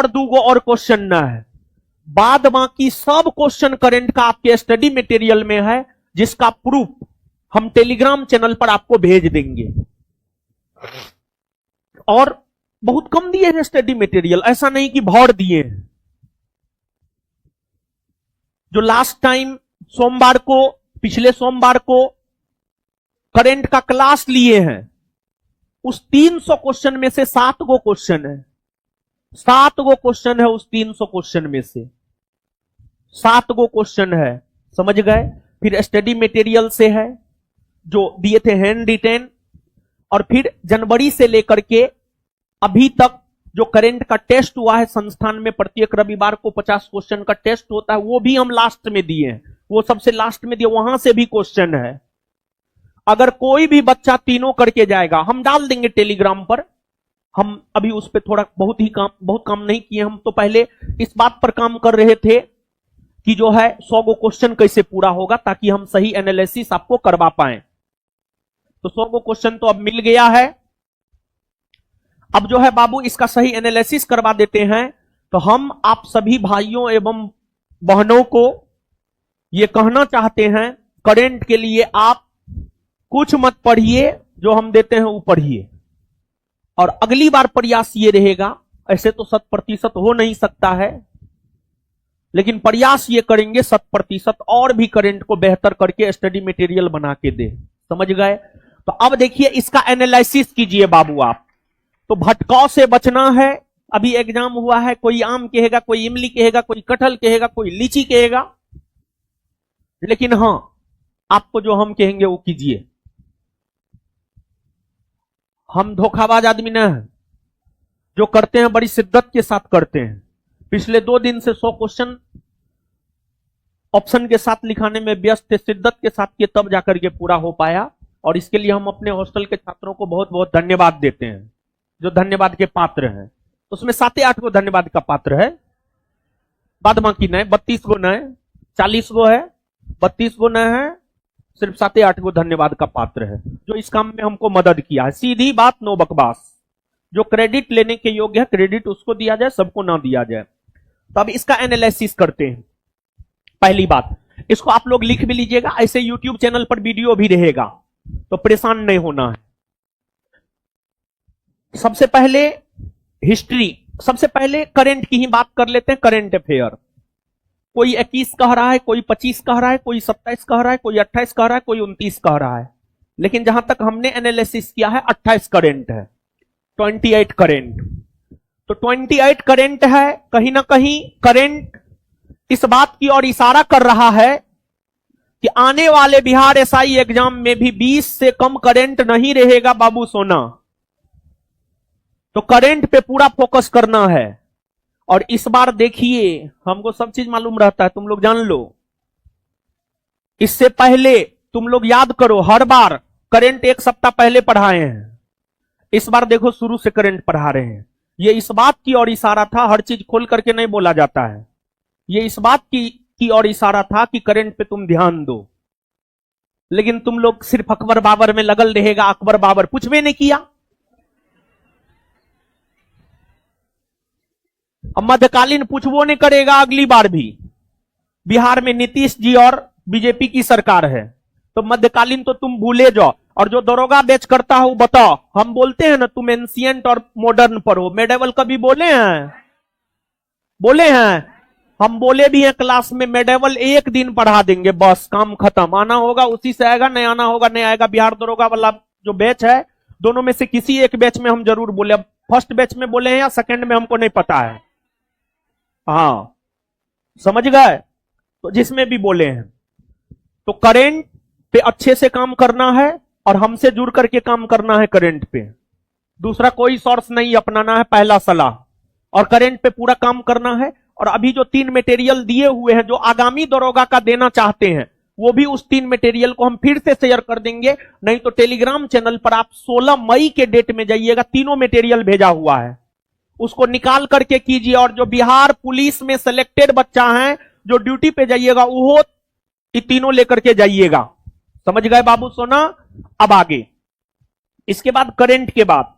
और 2 और क्वेश्चन न है, बाद बाकी सब क्वेश्चन करंट का आपके स्टडी मटेरियल में है, जिसका प्रूफ हम टेलीग्राम चैनल पर आपको भेज देंगे। और बहुत कम दिए हैं स्टडी मटेरियल, ऐसा नहीं कि भर दिए हैं। जो लास्ट टाइम सोमवार को, पिछले सोमवार को करंट का क्लास लिए हैं, उस 300 क्वेश्चन में से 7 गो क्वेश्चन है, 7 गो क्वेश्चन है उस 300 क्वेश्चन में से 7 गो क्वेश्चन है, समझ गए। फिर स्टडी मटेरियल से है जो दिए थे हैंड रिटेन, और फिर जनवरी से लेकर के अभी तक जो करंट का टेस्ट हुआ है संस्थान में, प्रत्येक रविवार को 50 क्वेश्चन का टेस्ट होता है, वो भी हम लास्ट में दिए हैं, वो सबसे लास्ट में दिए, वहां से भी क्वेश्चन है। अगर कोई भी बच्चा तीनों करके जाएगा, हम डाल देंगे टेलीग्राम पर। हम अभी उस पर थोड़ा बहुत काम नहीं किए, हम तो पहले इस बात पर काम कर रहे थे कि जो है 100 गो क्वेश्चन कैसे पूरा होगा, ताकि हम सही एनालिसिस आपको करवा पाए। तो 100 गो क्वेश्चन तो अब मिल गया है। अब जो है बाबू इसका सही एनालिसिस करवा देते हैं। तो हम आप सभी भाइयों एवं बहनों को ये कहना चाहते हैं, करंट के लिए आप कुछ मत पढ़िए, जो हम देते हैं वो पढ़िए। और अगली बार प्रयास ये रहेगा, ऐसे तो 100% हो नहीं सकता है, लेकिन प्रयास ये करेंगे 100% और भी करंट को बेहतर करके स्टडी मटेरियल बना के दे, समझ गए। तो अब देखिए इसका एनालिसिस कीजिए बाबू आप। तो भटकाव से बचना है। अभी एग्जाम हुआ है, कोई आम कहेगा, कोई इमली कहेगा, कोई कटहल कहेगा, कोई लीची कहेगा, लेकिन हां आपको जो हम कहेंगे वो कीजिए। हम धोखाबाज आदमी ना है, जो करते हैं बड़ी शिद्दत के साथ करते हैं। पिछले 2 दिन से 100 क्वेश्चन ऑप्शन के साथ लिखाने में व्यस्त थे, शिद्दत के साथ किए, तब जाकर के पूरा हो पाया। और इसके लिए हम अपने हॉस्टल के छात्रों को बहुत बहुत धन्यवाद देते हैं, जो धन्यवाद के पात्र हैं। उसमें 7-8 गो धन्यवाद का पात्र है, बाद बाकी नए 32 गो नए, 40 गो है, 32 गो नए है, सिर्फ 7-8 गो धन्यवाद का पात्र है, जो इस काम में हमको मदद किया है। सीधी बात, नो बकवास। जो क्रेडिट लेने के योग्य है, क्रेडिट उसको दिया जाए, सबको ना दिया जाए। तो अब इसका एनालिसिस करते हैं। पहली बात, इसको आप लोग लिख भी लीजिएगा, ऐसे यूट्यूब चैनल पर वीडियो भी रहेगा, तो परेशान नहीं होना है। सबसे पहले हिस्ट्री, सबसे पहले करंट की ही बात कर लेते हैं, करंट अफेयर। कोई 21 कह रहा है, कोई 25 कह रहा है, कोई 27 कह रहा है, कोई 28 कह रहा है, कोई 29 कह रहा है, लेकिन जहां तक हमने एनालिसिस किया है 28 करंट है, 28 करंट। तो 28 करंट है। कहीं ना कहीं करंट इस बात की ओर इशारा कर रहा है कि आने वाले बिहार एसआई एग्जाम में भी 20 से कम करंट नहीं रहेगा बाबू सोना। तो करंट पे पूरा फोकस करना है। और इस बार देखिए, हमको सब चीज मालूम रहता है, तुम लोग जान लो। इससे पहले तुम लोग याद करो, हर बार करंट 1 सप्ताह पहले पढ़ाए हैं, इस बार देखो शुरू से करंट पढ़ा रहे हैं। ये इस बात की ओर इशारा था, हर चीज खोल करके नहीं बोला जाता है, ये इस बात की ओर इशारा था कि करंट पे तुम ध्यान दो। लेकिन तुम लोग सिर्फ अकबर बाबर में लगल रहेगा, अकबर बाबर कुछ भी नहीं किया। अब मध्यकालीन पूछबो नहीं करेगा अगली बार भी। बिहार में नीतीश जी और बीजेपी की सरकार है, तो मध्यकालीन तो तुम भूले जाओ। और जो दरोगा बैच करता है वो बताओ, हम बोलते हैं ना तुम एंशिएंट और मॉडर्न पढ़ो, मेडिवल कभी बोले हैं? बोले हैं? हम बोले भी हैं क्लास में, मेडिवल 1 दिन पढ़ा देंगे, बस काम खत्म। आना होगा उसी से आएगा, नहीं आना होगा नहीं आएगा। बिहार दरोगा वाला जो बैच है, दोनों में से किसी एक बैच में हम जरूर बोले। अब फर्स्ट बैच में बोले हैं या सेकंड में हमको नहीं पता है, हाँ समझ गए, तो जिसमें भी बोले हैं। तो करंट पे अच्छे से काम करना है और हमसे जुड़ करके काम करना है करंट पे। दूसरा कोई सोर्स नहीं अपनाना है, पहला सलाह। और करंट पे पूरा काम करना है। और अभी जो 3 मटेरियल दिए हुए हैं, जो आगामी दरोगा का देना चाहते हैं, वो भी उस 3 मटेरियल को हम फिर से शेयर कर देंगे। नहीं तो टेलीग्राम चैनल पर आप 16 मई के डेट में जाइएगा, तीनों मटेरियल भेजा हुआ है, उसको निकाल करके कीजिए। और जो बिहार पुलिस में सिलेक्टेड बच्चा है, जो ड्यूटी पे जाइएगा, वो ये तीनों लेकर के जाइएगा। समझ गए बाबू सोना? अब आगे, इसके बाद करंट के बाद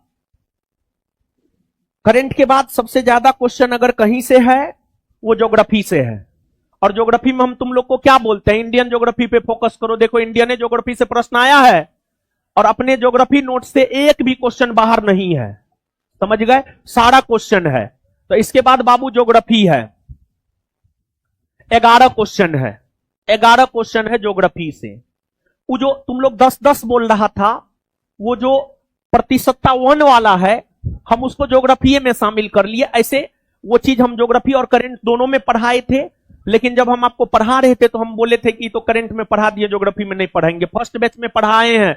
करंट के बाद सबसे ज्यादा क्वेश्चन अगर कहीं से है वो ज्योग्राफी से है। और ज्योग्राफी में हम तुम लोग को क्या बोलते हैं, इंडियन ज्योग्राफी पे फोकस करो। देखो इंडियन ज्योग्राफी से प्रश्न आया है और अपने ज्योग्राफी नोट से एक भी क्वेश्चन बाहर नहीं है, समझ गए, सारा क्वेश्चन है। तो इसके बाद बाबू ज्योग्राफी है, 11 क्वेश्चन है, 11 क्वेश्चन है ज्योग्राफी से। वो जो तुम लोग 10-10 बोल रहा था, वो जो प्रतिशतता 1 वाला है, हम उसको ज्योग्राफी में शामिल कर लिए। ऐसे वो चीज हम ज्योग्राफी और करंट दोनों में पढ़ाए थे, लेकिन जब हम आपको पढ़ा रहे थे तो हम बोले थे कि तो करंट में पढ़ा दिए, ज्योग्राफी में नहीं पढ़ाएंगे। फर्स्ट बैच में पढ़ाए हैं,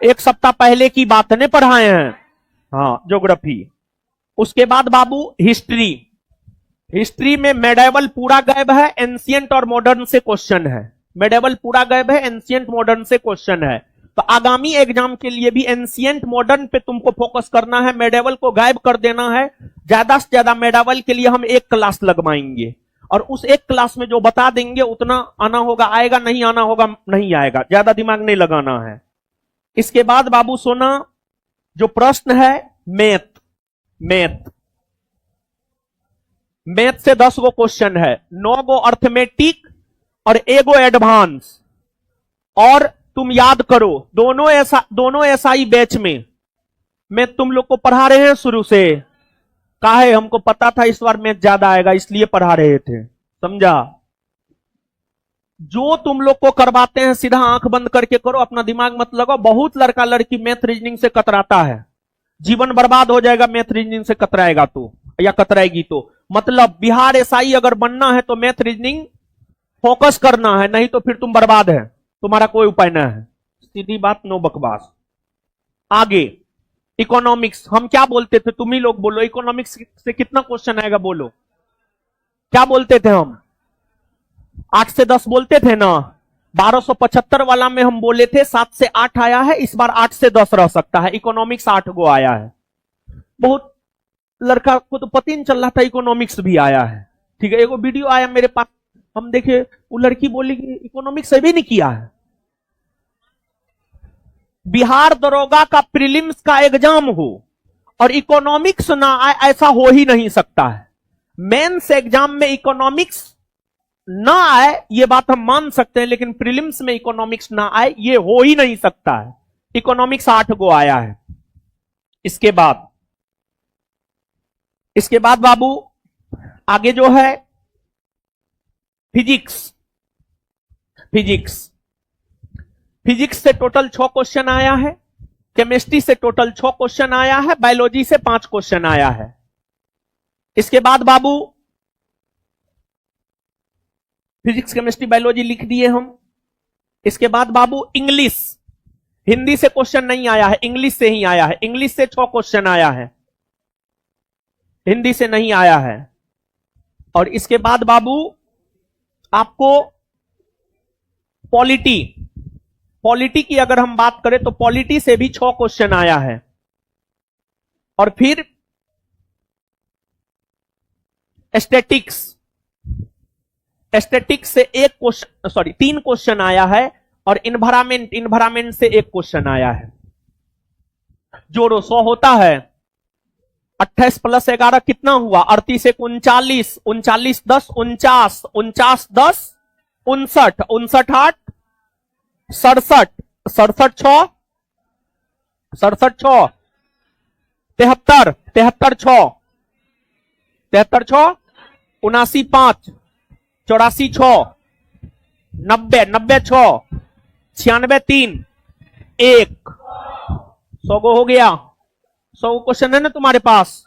एक सप्ताह पहले की बात ने पढ़ाए हैं, हाँ ज्योग्राफी। उसके बाद बाबू हिस्ट्री। हिस्ट्री में मेडिवल पूरा गायब है, एंशिएंट और मॉडर्न से क्वेश्चन है। मेडिवल पूरा गायब है, एंशिएंट मॉडर्न से क्वेश्चन है। तो आगामी एग्जाम के लिए भी एंशिएंट मॉडर्न पे तुमको फोकस करना है, मेडिवल को गायब कर देना है। ज्यादा से ज्यादा मेडिवल के लिए हम एक क्लास लगवाएंगे और उस एक क्लास में जो बता देंगे उतना आना होगा आएगा, नहीं आना होगा नहीं आएगा, ज्यादा दिमाग नहीं लगाना है। इसके बाद बाबू सोना जो प्रश्न है मैथ, मैथ मैथ से 10 गो क्वेश्चन है, 9 गो अर्थमेटिक और 1 गो एडवांस। और तुम याद करो दोनों एसआई बैच में मैं तुम लोग को पढ़ा रहे हैं शुरू से, काहे हमको पता था इस बार मैथ ज्यादा आएगा इसलिए पढ़ा रहे थे, समझा। जो तुम लोग को करवाते हैं सीधा आंख बंद करके करो, अपना दिमाग मत लगाओ। बहुत लड़का लड़की मैथ रीजनिंग से कतराता है, जीवन बर्बाद हो जाएगा मैथ रीजनिंग से कतराएगा तो, या कतराएगी तो। मतलब बिहार एसआई अगर बनना है तो मैथ रीजनिंग फोकस करना है, नहीं तो फिर तुम बर्बाद है, तुम्हारा कोई उपाय ना है। सीधी बात, नो बकवास। आगे इकोनॉमिक्स, हम क्या बोलते थे, तुम ही लोग बोलो, इकोनॉमिक्स से कितना क्वेश्चन आएगा बोलो, क्या बोलते थे हम? 8 से 10 बोलते थे ना। 1275 वाला में हम बोले थे 7 से 8 आया है, इस बार 8 से 10 रह सकता है। इकोनॉमिक्स 8 गो आया है। बहुत लड़का को तो पता ही नहीं चल रहा था इकोनॉमिक्स भी आया है, ठीक है। एगो वीडियो आया मेरे पास, हम देखे, वो लड़की बोली कि इकोनॉमिक्स अभी नहीं किया है। बिहार दरोगा का प्रीलिम्स का एग्जाम हो और इकोनॉमिक्स ना आए, ऐसा हो ही नहीं सकता है। मेंस एग्जाम में इकोनॉमिक्स ना आए ये बात हम मान सकते हैं, लेकिन प्रीलिम्स में इकोनॉमिक्स ना आए ये हो ही नहीं सकता है। इकोनॉमिक्स 8 गो आया है। इसके बाद बाबू आगे जो है फिजिक्स। फिजिक्स से टोटल 6 क्वेश्चन आया है, केमिस्ट्री से टोटल 6 क्वेश्चन आया है, बायोलॉजी से 5 क्वेश्चन आया है। इसके बाद बाबू फिजिक्स केमिस्ट्री बायोलॉजी लिख दिए हम। इसके बाद बाबू इंग्लिश, हिंदी से क्वेश्चन नहीं आया है, इंग्लिश से ही आया है। इंग्लिश से 6 क्वेश्चन आया है, हिंदी से नहीं आया है। और इसके बाद बाबू आपको पॉलिटी की अगर हम बात करें तो पॉलिटी से भी 6 क्वेश्चन आया है। और फिर स्टैटिक्स से 3 क्वेश्चन आया है। और इन्वायरमेंट से 1 क्वेश्चन आया है। जोड़ो 100 होता है, 28 + 11 कितना हुआ? 38 × 39, 39 × 10 49, 49 × 10 59, 59 × 8 67, 67 × 6 67 × 6 73, 73 × 6 73 × 6 79 × 5 84 × 6 90, 90 × 6 96 × 3 1 100 गो हो गया। 100 क्वेश्चन है ना तुम्हारे पास।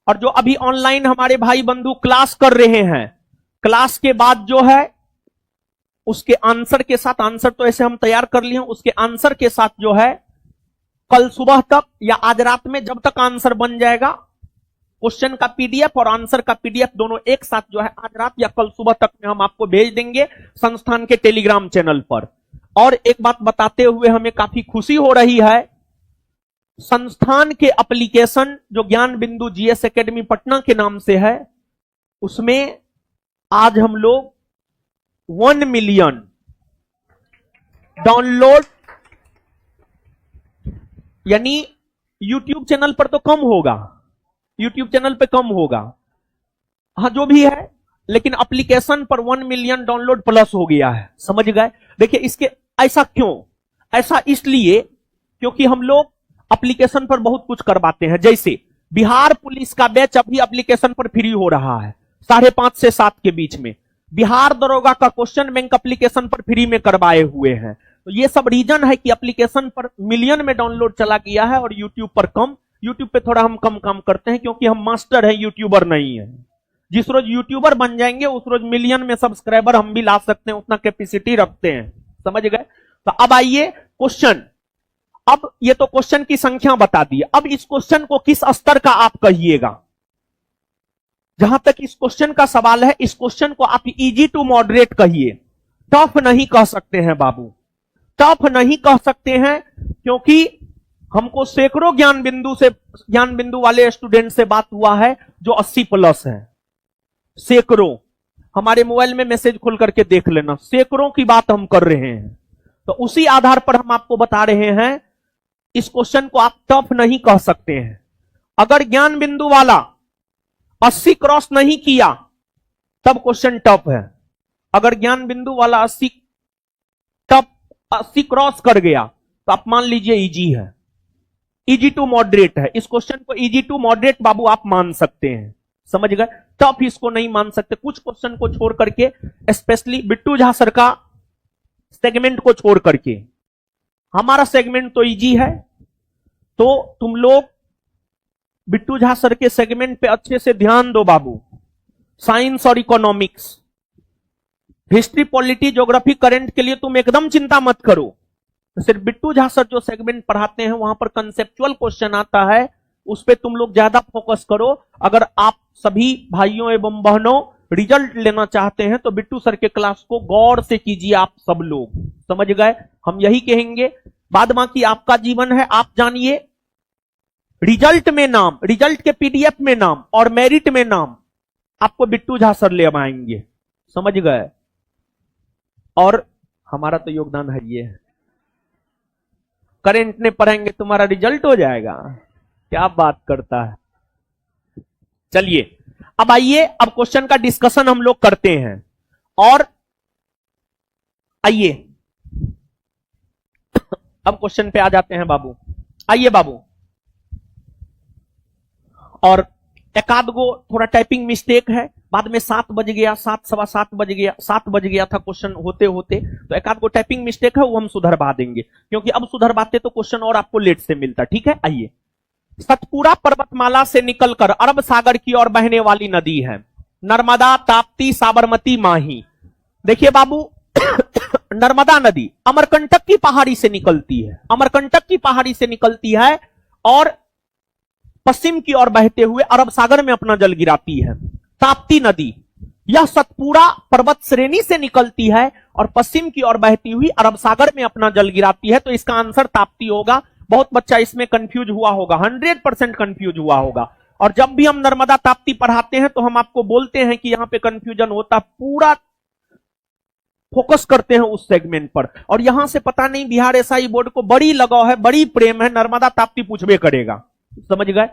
और जो अभी ऑनलाइन हमारे भाई बंधु क्लास कर रहे हैं, क्लास के बाद जो है उसके आंसर के साथ, आंसर तो ऐसे हम तैयार कर लिए, उसके आंसर के साथ जो है कल सुबह तक या आज रात में जब तक आंसर बन जाएगा, क्वेश्चन का पीडीएफ और आंसर का पीडीएफ दोनों एक साथ जो है आज रात या कल सुबह तक में हम आपको भेज देंगे संस्थान के टेलीग्राम चैनल पर। और एक बात बताते हुए हमें काफी खुशी हो रही है, संस्थान के एप्लीकेशन जो ज्ञान बिंदु जीएस एकेडमी पटना के नाम से है, उसमें आज हम लोग 1 मिलियन डाउनलोड, यानी यूट्यूब चैनल पर तो कम होगा, यूट्यूब चैनल पे कम होगा। हाँ जो भी है, लेकिन एप्लीकेशन पर 1 मिलियन डाउनलोड प्लस हो गया है, समझ गए। देखिए इसके ऐसा क्यों, ऐसा इसलिए क्योंकि हम लोग एप्लीकेशन पर बहुत कुछ करवाते हैं। जैसे बिहार पुलिस का बैच अभी एप्लीकेशन पर फ्री हो रहा है 5:30 से 7 के बीच में। बिहार दरोगा का क्वेश्चन बैंक एप्लीकेशन पर फ्री में करवाए हुए हैं। तो ये सब रीजन है कि एप्लीकेशन पर मिलियन में डाउनलोड चला गया है और यूट्यूब पर कम। यूट्यूब पे थोड़ा हम कम काम करते हैं क्योंकि हम मास्टर हैं, यूट्यूबर नहीं है। जिस रोज यूट्यूबर बन जाएंगे उस रोज मिलियन में सब्सक्राइबर हम भी ला सकते हैं, उतना कैपेसिटी रखते हैं, समझ गए। तो अब आइए क्वेश्चन। अब ये तो क्वेश्चन की संख्या बता दी, अब इस क्वेश्चन को किस स्तर का आप कहिएगा। जहां तक इस क्वेश्चन का सवाल है, इस क्वेश्चन को आप इजी टू मॉडरेट कहिए, टफ नहीं कह सकते हैं बाबू, टफ नहीं कह सकते हैं। क्योंकि हमको सैकड़ों ज्ञान बिंदु वाले स्टूडेंट से बात हुआ है जो 80 प्लस है, सैकड़ों। हमारे मोबाइल में मैसेज खोल करके देख लेना, सैकड़ों की बात हम कर रहे हैं। तो उसी आधार पर हम आपको बता रहे हैं, इस क्वेश्चन को आप टफ नहीं कह सकते हैं। अगर ज्ञान बिंदु वाला 80 क्रॉस नहीं किया तब क्वेश्चन टफ है। अगर ज्ञान बिंदु वाला 80 क्रॉस कर गया तो आप मान लीजिए इजी है, इजी टू मॉडरेट है। इस क्वेश्चन को इजी टू मॉडरेट बाबू आप मान सकते हैं, समझ गए। टफ इसको नहीं मान सकते, कुछ क्वेश्चन को छोड़ करके, स्पेशली बिट्टू झा सर का सेगमेंट को छोड़ करके। हमारा सेगमेंट तो इजी है, तो तुम लोग बिट्टू झा सर के सेगमेंट पे अच्छे से ध्यान दो बाबू। साइंस और economics, history, polity, geography, current के लिए तुम एकदम चिंता मत करो। सिर्फ बिट्टू झा सर जो सेगमेंट पढ़ाते हैं वहां पर कंसेप्चुअल क्वेश्चन आता है, उस पे तुम लोग ज्यादा फोकस करो। अगर आप सभी भाइयों एवं बहनों रिजल्ट लेना चाहते हैं तो बिट्टू सर के क्लास को गौर से कीजिए आप सब लोग, समझ गए। हम यही कहेंगे, बाद बाकी आपका जीवन है, आप जानिए। रिजल्ट में नाम, रिजल्ट के पीडीएफ में नाम और मेरिट में नाम आपको बिट्टू झा सर ले आएंगे, समझ गए। और हमारा तो योगदान है ये, करंट ने पढ़ेंगे तुम्हारा रिजल्ट हो जाएगा, क्या बात करता है। चलिए अब आइए, अब क्वेश्चन का डिस्कशन हम लोग करते हैं। और आइए अब क्वेश्चन पे आ जाते हैं बाबू। आइए बाबू, और एक आध गो थोड़ा टाइपिंग मिस्टेक है, बाद में 7 बज गया, 7 सवा 7 बज गया, 7 बज गया था क्वेश्चन होते होते, तो एक आध गो टाइपिंग मिस्टेक है वो हम सुधरवा देंगे, क्योंकि अब सुधरवाते तो क्वेश्चन और आपको लेट से मिलता। ठीक है, आइए। सतपुड़ा पर्वतमाला से निकलकर अरब सागर की ओर बहने वाली नदी है, नर्मदा, ताप्ती, साबरमती, माही। देखिए बाबू नर्मदा नदी अमरकंटक की पहाड़ी से निकलती है, अमरकंटक की पहाड़ी से निकलती है और पश्चिम की ओर बहते हुए अरब सागर में अपना जल गिराती है। ताप्ती नदी यह सतपुड़ा पर्वत श्रेणी से निकलती है और पश्चिम की ओर बहती हुई अरब सागर में अपना जल गिराती है, तो इसका आंसर ताप्ती होगा। बहुत बच्चा इसमें कंफ्यूज हुआ होगा, 100% कंफ्यूज हुआ होगा। और जब भी हम नर्मदा ताप्ती पढ़ाते हैं तो हम आपको बोलते हैं कि यहां पे कंफ्यूजन होता, पूरा फोकस करते हैं उस सेगमेंट पर। और यहां से पता नहीं बिहार एसआई बोर्ड को बड़ी लगाव है, बड़ी प्रेम है, नर्मदा ताप्ती पूछबे करेगा, समझ गए।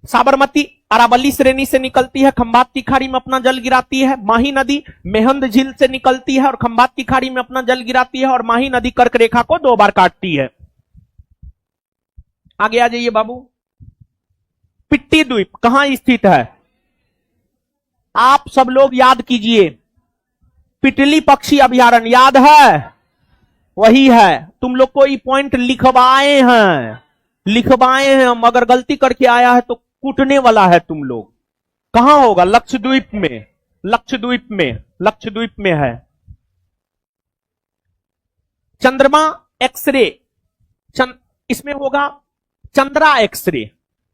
साबरमती अरावली श्रेणी से निकलती है, खंभात की खाड़ी में अपना जल गिराती है। माही नदी मेहंद झील से निकलती है और खंभात की खाड़ी में अपना जल गिराती है, और माही नदी कर्क रेखा को 2 बार काटती है। आगे आ जाइए बाबू। पिट्टी द्वीप कहां स्थित है, आप सब लोग याद कीजिए। पिटली पक्षी अभयारण्य याद है, वही है। तुम लोग को ये पॉइंट लिखवाए हैं, लिखवाए हैं हम, अगर गलती करके आया है तो कूटने वाला है तुम लोग। कहां होगा, लक्षद्वीप में, लक्षद्वीप में, लक्षद्वीप में है। चंद्रमा एक्सरे, इसमें होगा चंद्रा एक्सरे,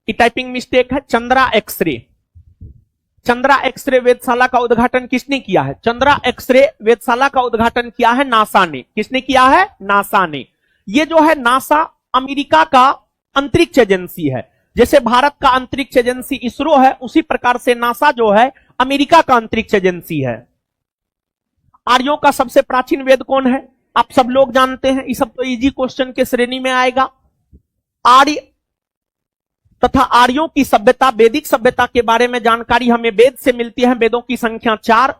की टाइपिंग मिस्टेक है, चंद्रा एक्सरे। चंद्रा एक्सरे वेधशाला का उद्घाटन किसने किया है, चंद्रा एक्सरे वेधशाला का उद्घाटन किया है नासा ने। किसने किया है, नासा ने। ये जो है नासा अमेरिका का अंतरिक्ष एजेंसी है। जैसे भारत का अंतरिक्ष एजेंसी इसरो है, उसी प्रकार से नासा जो है अमेरिका का अंतरिक्ष एजेंसी है। आर्यों का सबसे प्राचीन वेद कौन है, आप सब लोग जानते हैं, ये सब तो इजी क्वेश्चन के श्रेणी में आएगा। आर्य तथा आर्यों की सभ्यता, वैदिक सभ्यता के बारे में जानकारी हमें वेद से मिलती है। वेदों की संख्या 4,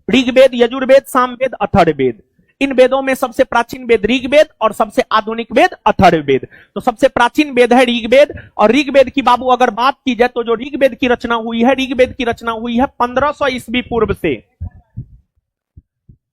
ऋग्वेद, यजुर्वेद, सामवेद, अथर्ववेद। इन वेदों में सबसे प्राचीन वेद ऋग्वेद और सबसे आधुनिक वेद अथर्ववेद। तो सबसे प्राचीन वेद है ऋग्वेद, और ऋग्वेद की बाबू अगर बात की जाए तो जो ऋग्वेद की रचना हुई है, ऋग्वेद की रचना हुई है 1500 ईस्वी पूर्व से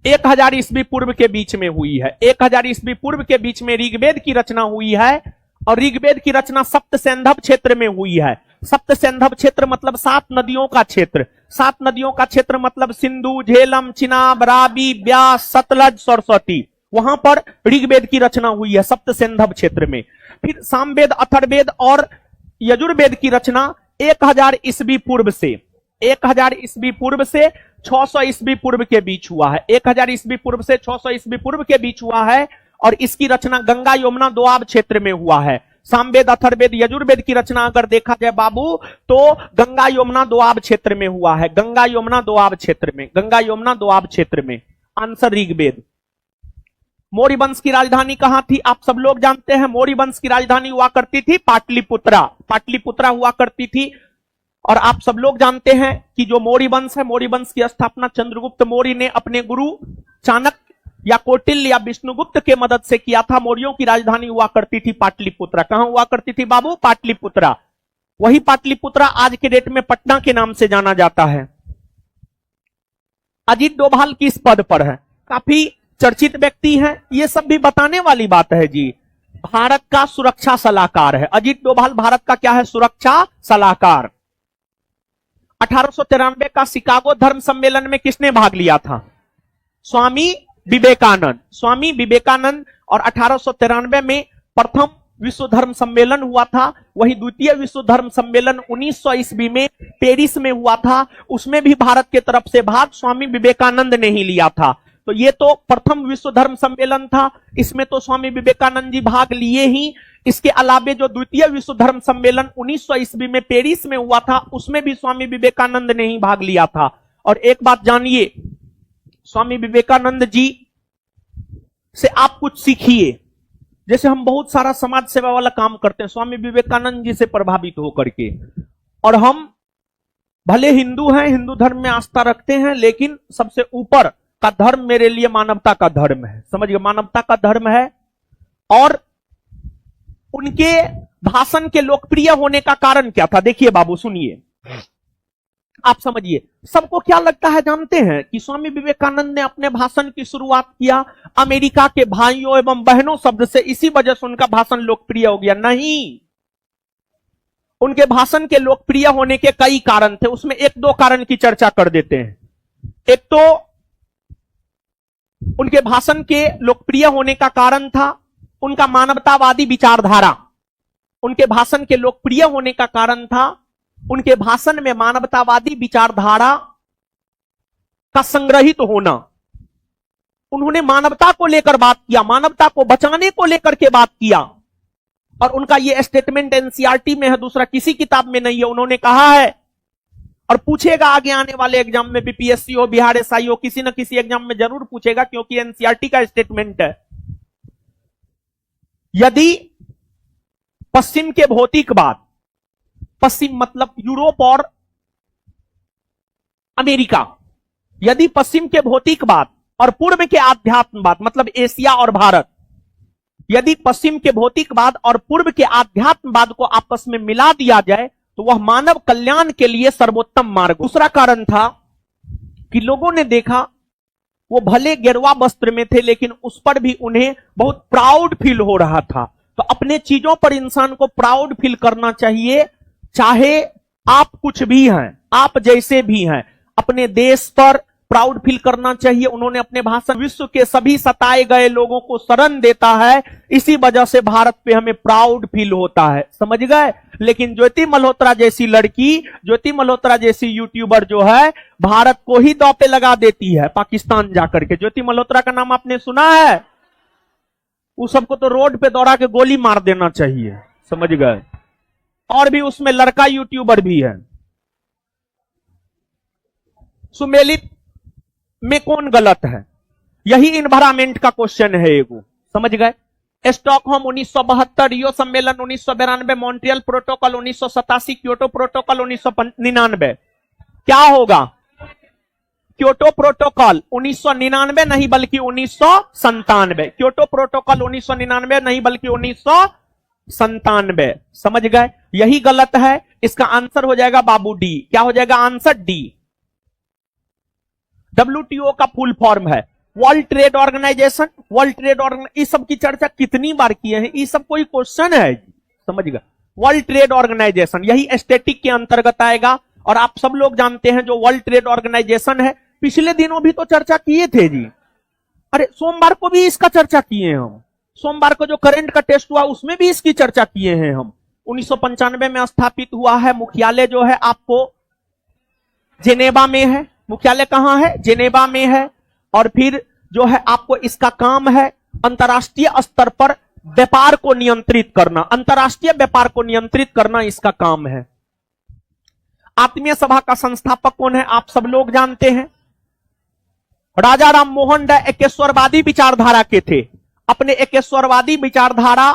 1000 ईस्वी पूर्व के बीच में हुई है। 1000 ईस्वी पूर्व के बीच में ऋग्वेद की रचना हुई है, और ऋग्वेद की रचना सप्त सैंधव क्षेत्र में हुई है। सप्त सैंधव क्षेत्र मतलब 7 नदियों का क्षेत्र। 7 नदियों का क्षेत्र मतलब सिंधु, झेलम, चिनाब, रावी, ब्यास, सतलज, सरस्वती। वहां पर ऋग्वेद की रचना हुई है सप्त सैंधव क्षेत्र में। फिर सामवेद, अथर्ववेद और यजुर्वेद की रचना 1000 ईस्वी पूर्व से 1000 ईस्वी पूर्व से 600 ईस्वी पूर्व के बीच हुआ है। 1000 ईस्वी पूर्व से 600 ईस्वी पूर्व के बीच हुआ है, और इसकी रचना गंगा यमुना दोआब क्षेत्र में हुआ है। सामवेद, अथर्ववेद, यजुर्वेद की रचना अगर देखा जाए बाबू तो गंगा यमुना दोआब क्षेत्र में हुआ है। गंगा यमुना दोआब क्षेत्र में, गंगा यमुना दोआब क्षेत्र में। आंसर ऋग्वेद। मौर्य वंश की राजधानी कहां थी? आप सब लोग जानते हैं मौर्य वंश की राजधानी हुआ करती थी पाटलिपुत्रा। पाटलिपुत्रा हुआ करती थी। और आप सब लोग जानते हैं कि जो मौर्य वंश है, मौर्य वंश की स्थापना चंद्रगुप्त मौर्य ने अपने गुरु चाणक्य या कौटिल्य या विष्णुगुप्त के मदद से किया था। मौर्यों की राजधानी हुआ करती थी पाटलिपुत्रा। कहां हुआ करती थी बाबू? पाटलिपुत्रा। वही पाटलिपुत्रा आज के डेट में पटना के नाम से जाना जाता है। अजीत डोभाल किस पद पर है? काफी चर्चित व्यक्ति हैं। ये सब भी बताने वाली बात है जी। भारत का सुरक्षा सलाहकार है अजीत डोभाल। भारत का क्या है? सुरक्षा सलाहकार। 1893 का शिकागो धर्म सम्मेलन में किसने भाग लिया था? स्वामी विवेकानंद। स्वामी विवेकानंद। और 1893 में प्रथम विश्व धर्म सम्मेलन हुआ था। वही द्वितीय विश्व धर्म सम्मेलन 1900 ईस्वी में पेरिस में हुआ था। उसमें भी भारत के तरफ से भाग स्वामी विवेकानंद ने ही लिया था। तो ये तो प्रथम विश्व धर्म सम्मेलन था, इसमें तो स्वामी विवेकानंद जी भाग लिए ही। इसके अलावे जो द्वितीय विश्व धर्म सम्मेलन 1900 ईस्वी में पेरिस में हुआ था, उसमें भी स्वामी विवेकानंद ने ही भाग लिया था। और एक बात जानिए, स्वामी विवेकानंद जी से आप कुछ सीखिए। जैसे हम बहुत सारा समाज सेवा वाला काम करते हैं स्वामी विवेकानंद जी से प्रभावित होकर के। और हम भले हिंदू हैं, हिंदू धर्म में आस्था रखते हैं, लेकिन सबसे ऊपर का धर्म मेरे लिए मानवता का धर्म है। समझिए, मानवता का धर्म है। और उनके भाषण के लोकप्रिय होने का कारण क्या था? देखिए बाबू, सुनिए, आप समझिए। सबको क्या लगता है जानते हैं कि स्वामी विवेकानंद ने अपने भाषण की शुरुआत किया अमेरिका के भाइयों एवं बहनों शब्द से, इसी वजह से उनका भाषण लोकप्रिय हो गया? नहीं, उनके भाषण के लोकप्रिय होने के कई कारण थे। उसमें 1-2 कारण की चर्चा कर देते हैं। एक तो उनके भाषण के लोकप्रिय होने का कारण था उनका मानवतावादी विचारधारा। उनके भाषण के लोकप्रिय होने का कारण था उनके भाषण में मानवतावादी विचारधारा का संग्रहित होना। उन्होंने मानवता को लेकर बात किया, मानवता को बचाने को लेकर के बात किया। और उनका यह स्टेटमेंट एनसीईआरटी में है, दूसरा किसी किताब में नहीं है। उन्होंने कहा है, और पूछेगा आगे आने वाले एग्जाम में, बीपीएससी हो, बिहार एसआई हो, किसी न किसी एग्जाम में जरूर पूछेगा, क्योंकि एनसीईआरटी का स्टेटमेंट है। यदि पश्चिम के भौतिकवाद, पश्चिम मतलब यूरोप और अमेरिका, यदि पश्चिम के भौतिकवाद और पूर्व के आध्यात्मवाद मतलब एशिया और भारत, यदि पश्चिम के भौतिकवाद और पूर्व के आध्यात्मवाद को आपस में मिला दिया जाए तो वह मानव कल्याण के लिए सर्वोत्तम मार्ग। दूसरा कारण था कि लोगों ने देखा वो भले गेरुआ वस्त्र में थे, लेकिन उस पर भी उन्हें बहुत प्राउड फील हो रहा था। तो अपने चीजों पर इंसान को प्राउड फील करना चाहिए, चाहे आप कुछ भी हैं, आप जैसे भी हैं, अपने देश पर प्राउड फील करना चाहिए। उन्होंने अपने भाषण विश्व के सभी सताए गए लोगों को शरण देता है, इसी वजह से भारत पे हमें प्राउड फील होता है। समझ गए? लेकिन ज्योति मल्होत्रा जैसी लड़की, ज्योति मल्होत्रा जैसी यूट्यूबर जो है, भारत को ही दांव पे लगा देती है पाकिस्तान जाकर के। ज्योति मल्होत्रा का नाम आपने सुना है? उस सबको तो रोड पे दौड़ा के गोली मार देना चाहिए। समझ गए? और भी उसमें लड़का यूट्यूबर भी है। सुमेलित में कौन गलत है? यही इन्वायरमेंट का क्वेश्चन है एगो। समझ गए? स्टॉकहोम 1972, रियो सम्मेलन 1992, मॉन्ट्रियल प्रोटोकॉल 1987, क्योटो प्रोटोकॉल 1999। क्या होगा? क्योटो प्रोटोकॉल 1999 नहीं बल्कि 1997। क्योटो प्रोटोकॉल 1999 नहीं बल्कि 1997। समझ गए? यही गलत है। इसका आंसर हो जाएगा बाबू डी। क्या हो जाएगा आंसर? डी। WTO का फुल फॉर्म है world trade organisation. World trade organisation, इस सब की चर्चा कितनी बार किए हैं, ये सब कोई क्वेश्चन है? समझ गए? वर्ल्ड ट्रेड ऑर्गेनाइजेशन यही एस्थेटिक के अंतर्गत आएगा। और आप सब लोग जानते हैं जो वर्ल्ड ट्रेड ऑर्गेनाइजेशन है, पिछले दिनों भी तो चर्चा किए थे जी। अरे सोमवार को भी इसका चर्चा किए हैं हम। सोमवार को जो करंट का टेस्ट हुआ उसमें भी इसकी चर्चा किए हैं हम। 1995 में स्थापित हुआ है। मुख्यालय जो है आपको जेनेवा में है। मुख्यालय कहां है? जेनेवा में है। और फिर जो है आपको इसका काम है अंतर्राष्ट्रीय स्तर पर व्यापार को नियंत्रित करना। अंतर्राष्ट्रीय व्यापार को नियंत्रित करना इसका काम है। आत्मीय सभा का संस्थापक कौन है? आप सब लोग जानते हैं, राजा राम मोहन राय एकेश्वरवादी विचारधारा के थे। अपने एकेश्वरवादी विचारधारा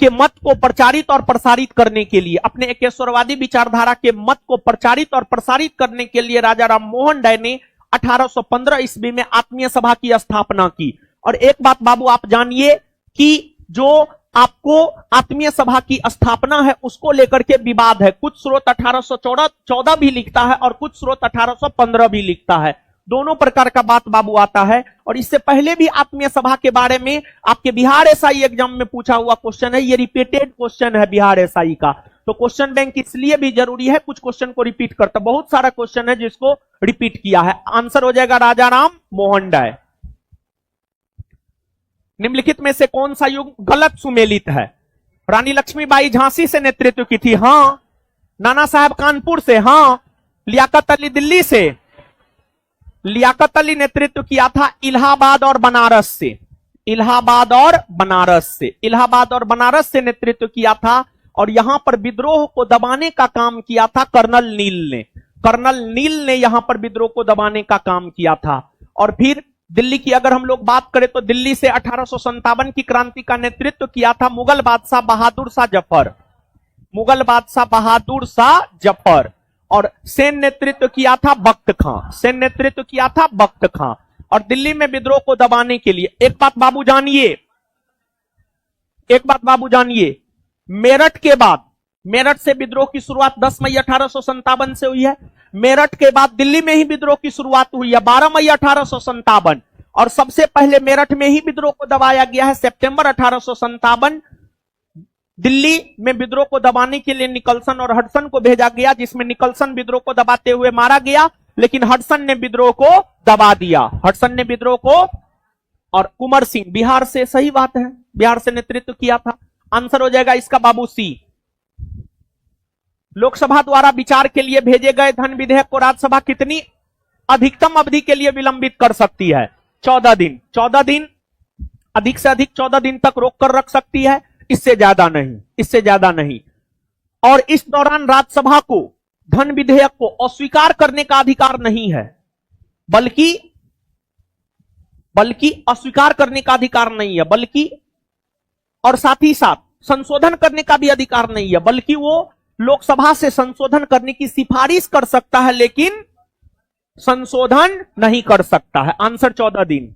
के मत को प्रचारित और प्रसारित करने के लिए, अपने एकेश्वरवादी विचारधारा के मत को प्रचारित और प्रसारित करने के लिए राजा राम मोहन राय ने 1815 ईस्वी में आत्मीय सभा की स्थापना की। और एक बात बाबू आप जानिए कि जो आपको आत्मीय सभा की स्थापना है उसको लेकर के विवाद है। कुछ स्रोत 1814 भी लिखता है और कुछ स्रोत 1815 भी लिखता है। दोनों प्रकार का बात बाबू आता है। और इससे पहले भी आत्मीय सभा के बारे में आपके बिहार एसआई एग्जाम में पूछा हुआ क्वेश्चन है। ये रिपीटेड क्वेश्चन है बिहार एसआई का। तो क्वेश्चन बैंक इसलिए भी जरूरी है, कुछ क्वेश्चन को रिपीट करता। बहुत सारा क्वेश्चन है जिसको रिपीट किया है। आंसर हो जाएगा राजा राम मोहन राय। निम्नलिखित में से कौन सा युग गलत सुमेलित है? रानी लक्ष्मीबाई झांसी से नेतृत्व की थी, हाँ। नाना साहब कानपुर से, हाँ। लियाकत अली दिल्ली से, लियाकत अली नेतृत्व किया था इलाहाबाद और बनारस से। इलाहाबाद और बनारस से, इलाहाबाद और बनारस से नेतृत्व किया था। और यहां पर विद्रोह को दबाने का काम किया था कर्नल नील ने। कर्नल नील ने यहां पर विद्रोह को दबाने का काम किया था। और फिर दिल्ली की अगर हम लोग बात करें तो दिल्ली से 1857 की क्रांति का नेतृत्व किया था मुगल बादशाह बहादुर शाह जफर। मुगल बादशाह बहादुर शाह जफर। और सेन नेतृत्व किया था बख्त खां। सेन नेतृत्व किया था बख्त खां। और दिल्ली में विद्रोह को दबाने के लिए एक बात बाबू जानिए, एक बात बाबू जानिए, मेरठ के बाद, मेरठ से विद्रोह की शुरुआत 10 मई 1857 से हुई है। मेरठ के बाद दिल्ली में ही विद्रोह की शुरुआत हुई है 12 मई 1857। और सबसे पहले मेरठ में ही विद्रोह को दबाया गया है सितंबर 1857। दिल्ली में विद्रोह को दबाने के लिए निकलसन और हडसन को भेजा गया, जिसमें निकलसन विद्रोह को दबाते हुए मारा गया, लेकिन हडसन ने विद्रोह को दबा दिया। हडसन ने विद्रोह को, और कुंवर सिंह बिहार से, सही बात है, बिहार से नेतृत्व किया था। आंसर हो जाएगा इसका बाबू सी। लोकसभा द्वारा विचार के लिए भेजे गए धन विधेयक को राज्यसभा कितनी अधिकतम अवधि के लिए विलंबित कर सकती है? 14 दिन। 14 दिन, अधिक से अधिक 14 दिन तक रोक कर रख सकती है, इससे ज्यादा नहीं, इससे ज्यादा नहीं। और इस दौरान राज्यसभा को धन विधेयक को अस्वीकार करने का अधिकार नहीं है, बल्कि अस्वीकार करने का अधिकार नहीं है, बल्कि, और साथ ही साथ संशोधन करने का भी अधिकार नहीं है, बल्कि वो लोकसभा से संशोधन करने की सिफारिश कर सकता है लेकिन संशोधन नहीं कर सकता है। आंसर 14 दिन।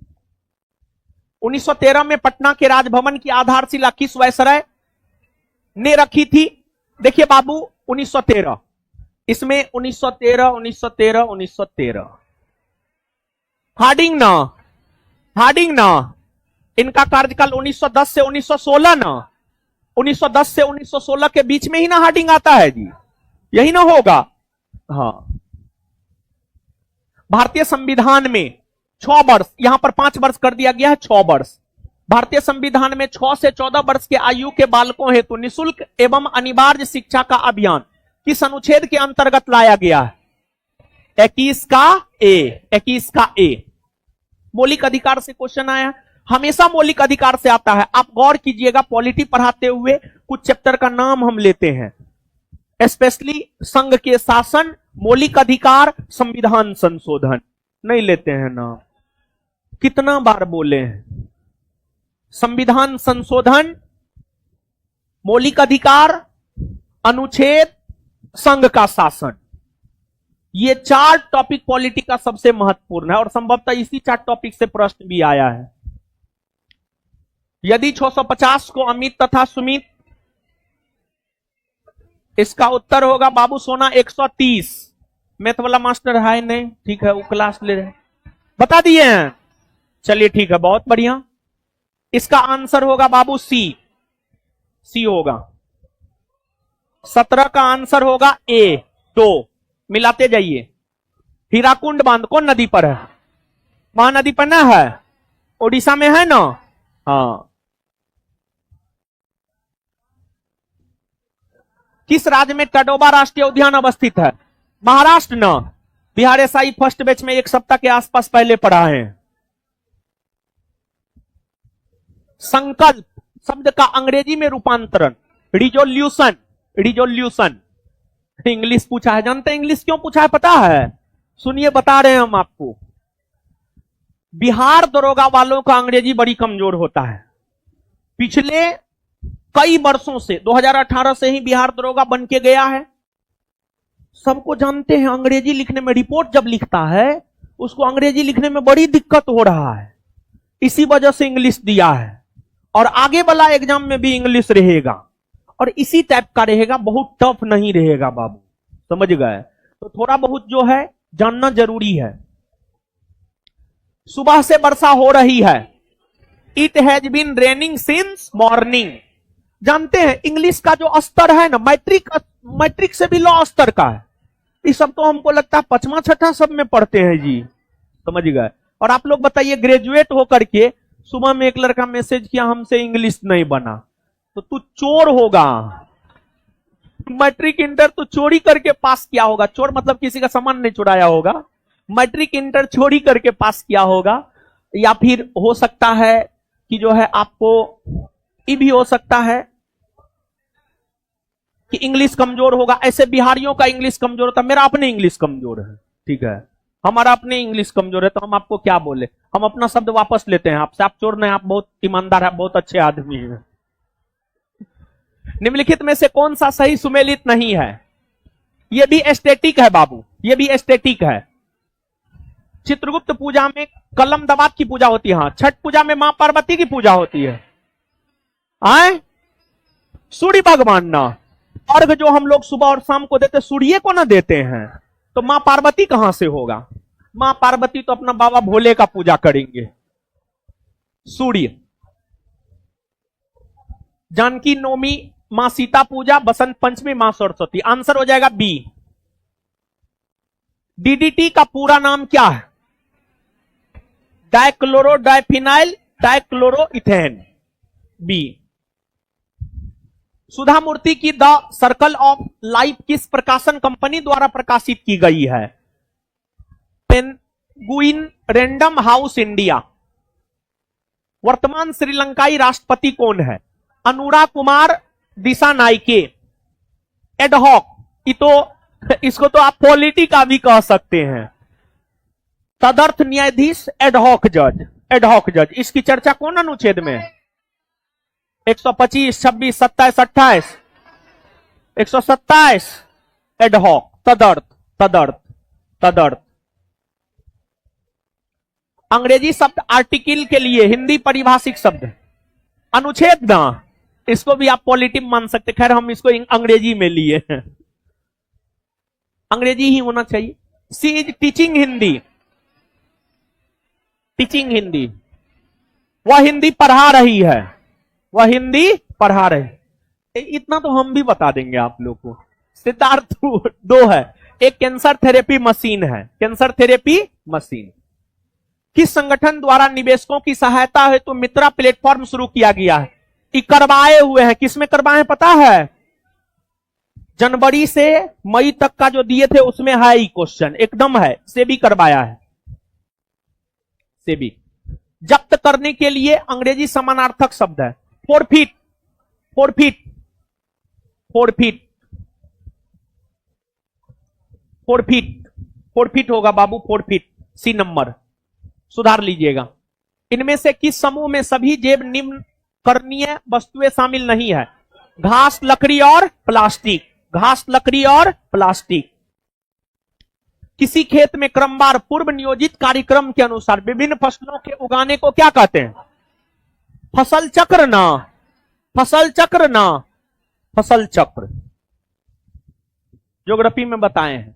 1913 में पटना के राजभवन की आधारशिला किस वायसराय ने रखी थी? देखिए बाबू 1913, इसमें 1913 हार्डिंग ना, इनका कार्यकाल 1910 से 1916 ना, 1910 से 1916 के बीच में ही ना हार्डिंग आता है जी, यही ना होगा? हाँ। भारतीय संविधान में 6 वर्ष, यहां पर 5 वर्ष कर दिया गया है, 6 वर्ष। भारतीय संविधान में 6 से 14 वर्ष के आयु के बालकों हेतु निःशुल्क एवं अनिवार्य शिक्षा का अभियान किस अनुच्छेद के अंतर्गत लाया गया है? 21 का ए। मौलिक अधिकार से क्वेश्चन आया, हमेशा मौलिक अधिकार से आता है। आप गौर कीजिएगा, पॉलिटी पढ़ाते हुए कुछ चैप्टर का नाम हम लेते हैं, स्पेशली संघ के शासन, मौलिक अधिकार, संविधान संशोधन, नहीं लेते हैं नाम। कितना बार बोले हैं? संविधान संशोधन, मौलिक अधिकार, अनुच्छेद, संघ का शासन। ये 4 टॉपिक पॉलिटी का सबसे महत्वपूर्ण है और संभवतः इसी 4 टॉपिक से प्रश्न भी आया है। यदि 650 को अमित तथा सुमित, इसका उत्तर होगा बाबू सोना 130। मैथ वाला मास्टर है नहीं, ठीक है, वो क्लास ले रहे, बता दिए हैं। चलिए ठीक है, बहुत बढ़िया। इसका आंसर होगा बाबू सी होगा। 17 का आंसर होगा ए 2। मिलाते जाइए। हीराकुंड बांध कौन नदी पर है? महानदी पर ना है, ओडिशा में है ना। हाँ। किस राज्य में टडोबा राष्ट्रीय उद्यान अवस्थित है? महाराष्ट्र ना। बिहार एसआई फर्स्ट बैच में 1 सप्ताह के आसपास पहले पढ़ा है। संकल्प शब्द का अंग्रेजी में रूपांतरण रिजोल्यूशन। रिजोल्यूशन इंग्लिश पूछा है। जानते हैं इंग्लिश क्यों पूछा है? पता है? सुनिए, बता रहे हैं हम आपको। बिहार दरोगा वालों का अंग्रेजी बड़ी कमजोर होता है। पिछले कई वर्षों से 2018 से ही बिहार दरोगा बन के गया है। सबको जानते हैं अंग्रेजी लिखने में, रिपोर्ट जब लिखता है उसको अंग्रेजी लिखने में बड़ी दिक्कत हो रहा है। इसी वजह से इंग्लिश दिया है और आगे वाला एग्जाम में भी इंग्लिश रहेगा और इसी टाइप का रहेगा, बहुत टफ नहीं रहेगा बाबू, समझ गए? तो थोड़ा बहुत जो है जानना जरूरी है। सुबह से वर्षा हो रही है। It has been raining since morning. जानते हैं इंग्लिश का जो स्तर है ना, मैट्रिक से भी लो स्तर का है। ये सब तो हमको लगता है 5वां 6ठा सब में पढ़ते हैं जी, समझ गए? और आप लोग बताइए, ग्रेजुएट होकर के सुबह में एक लड़का मैसेज किया हमसे इंग्लिश नहीं बना, तो तू चोर होगा। मैट्रिक इंटर तो चोरी करके पास किया होगा। चोर मतलब किसी का सामान नहीं चुराया होगा, मैट्रिक इंटर चोरी करके पास किया होगा। या फिर हो सकता है कि जो है आपको ये भी हो सकता है कि इंग्लिश कमजोर होगा। ऐसे बिहारियों का इंग्लिश कमजोर होता है। मेरा अपने इंग्लिश कमजोर है, ठीक है, हमारा अपने इंग्लिश कमजोर है, तो हम आपको क्या बोले? हम अपना शब्द वापस लेते हैं आपसे। आप चोर नहीं, आप बहुत ईमानदार है, बहुत अच्छे आदमी हैं। निम्नलिखित में से कौन सा सही सुमेलित नहीं है? यह भी एस्थेटिक है बाबू, यह भी एस्थेटिक है। चित्रगुप्त पूजा में कलम दवात की पूजा होती है। छठ पूजा में मां पार्वती की पूजा होती है। आए सूर्य भगवान ना, अर्घ जो हम लोग सुबह और शाम को देते सूर्य को ना देते हैं, तो मां पार्वती कहां से होगा? मां पार्वती तो अपना बाबा भोले का पूजा करेंगे। सूर्य। जानकी नवमी मां सीता पूजा, बसंत पंचमी मां सरस्वती। आंसर हो जाएगा बी। डीडीटी का पूरा नाम क्या है? Dichloro diphenyl dichloro ethane. B. Sudha Murthy की द सर्कल ऑफ लाइफ किस प्रकाशन कंपनी द्वारा प्रकाशित की गई है? Penguin random house India. वर्तमान श्रीलंकाई राष्ट्रपति कौन है? अनुराग कुमार दिशा नाइके। एडहॉक, इसको तो आप पॉलिटी का भी कह सकते हैं। तदर्थ न्यायाधीश, एडहॉक जज। एडहॉक जज, इसकी चर्चा कौन अनुच्छेद में है? 125, 26, 27, 28, 127। एडहॉक, तदर्थ, तदर्थ, तदर्थ। अंग्रेजी शब्द आर्टिकल के लिए हिंदी परिभाषिक शब्द अनुच्छेद ना, इसको भी आप पॉलिटिक मान सकते। खैर हम इसको अंग्रेजी में लिए हैं, अंग्रेजी ही होना चाहिए। She is teaching Hindi. Teaching Hindi, वह हिंदी पढ़ा रही है, वह हिंदी पढ़ा रहे। इतना तो हम भी बता देंगे आप लोग को। सिद्धार्थ 2 है। एक कैंसर थेरेपी मशीन है। Cancer therapy machine. किस संगठन द्वारा निवेशकों की सहायता हेतु तो मित्रा प्लेटफॉर्म शुरू किया गया है? करवाए हुए हैं। किसमें करवाए हैं पता है? जनवरी से मई तक का जो दिए थे उसमें है ही क्वेश्चन, एकदम है। सेबी करवाया है। सेबी। जब्त करने के लिए अंग्रेजी समानार्थक शब्द है forfeit. Forfeit, forfeit, forfeit, forfeit होगा बाबू, फोरफिट। सी नंबर सुधार लीजिएगा। इनमें से किस समूह में सभी जैव निम्न करणीय वस्तुएं शामिल नहीं है? घास, लकड़ी और प्लास्टिक। घास, लकड़ी और प्लास्टिक। किसी खेत में क्रमवार पूर्व नियोजित कार्यक्रम के अनुसार विभिन्न फसलों के उगाने को क्या कहते हैं? फसल चक्र ना, फसल चक्र ना, फसल चक्र। ज्योग्राफी में बताए हैं।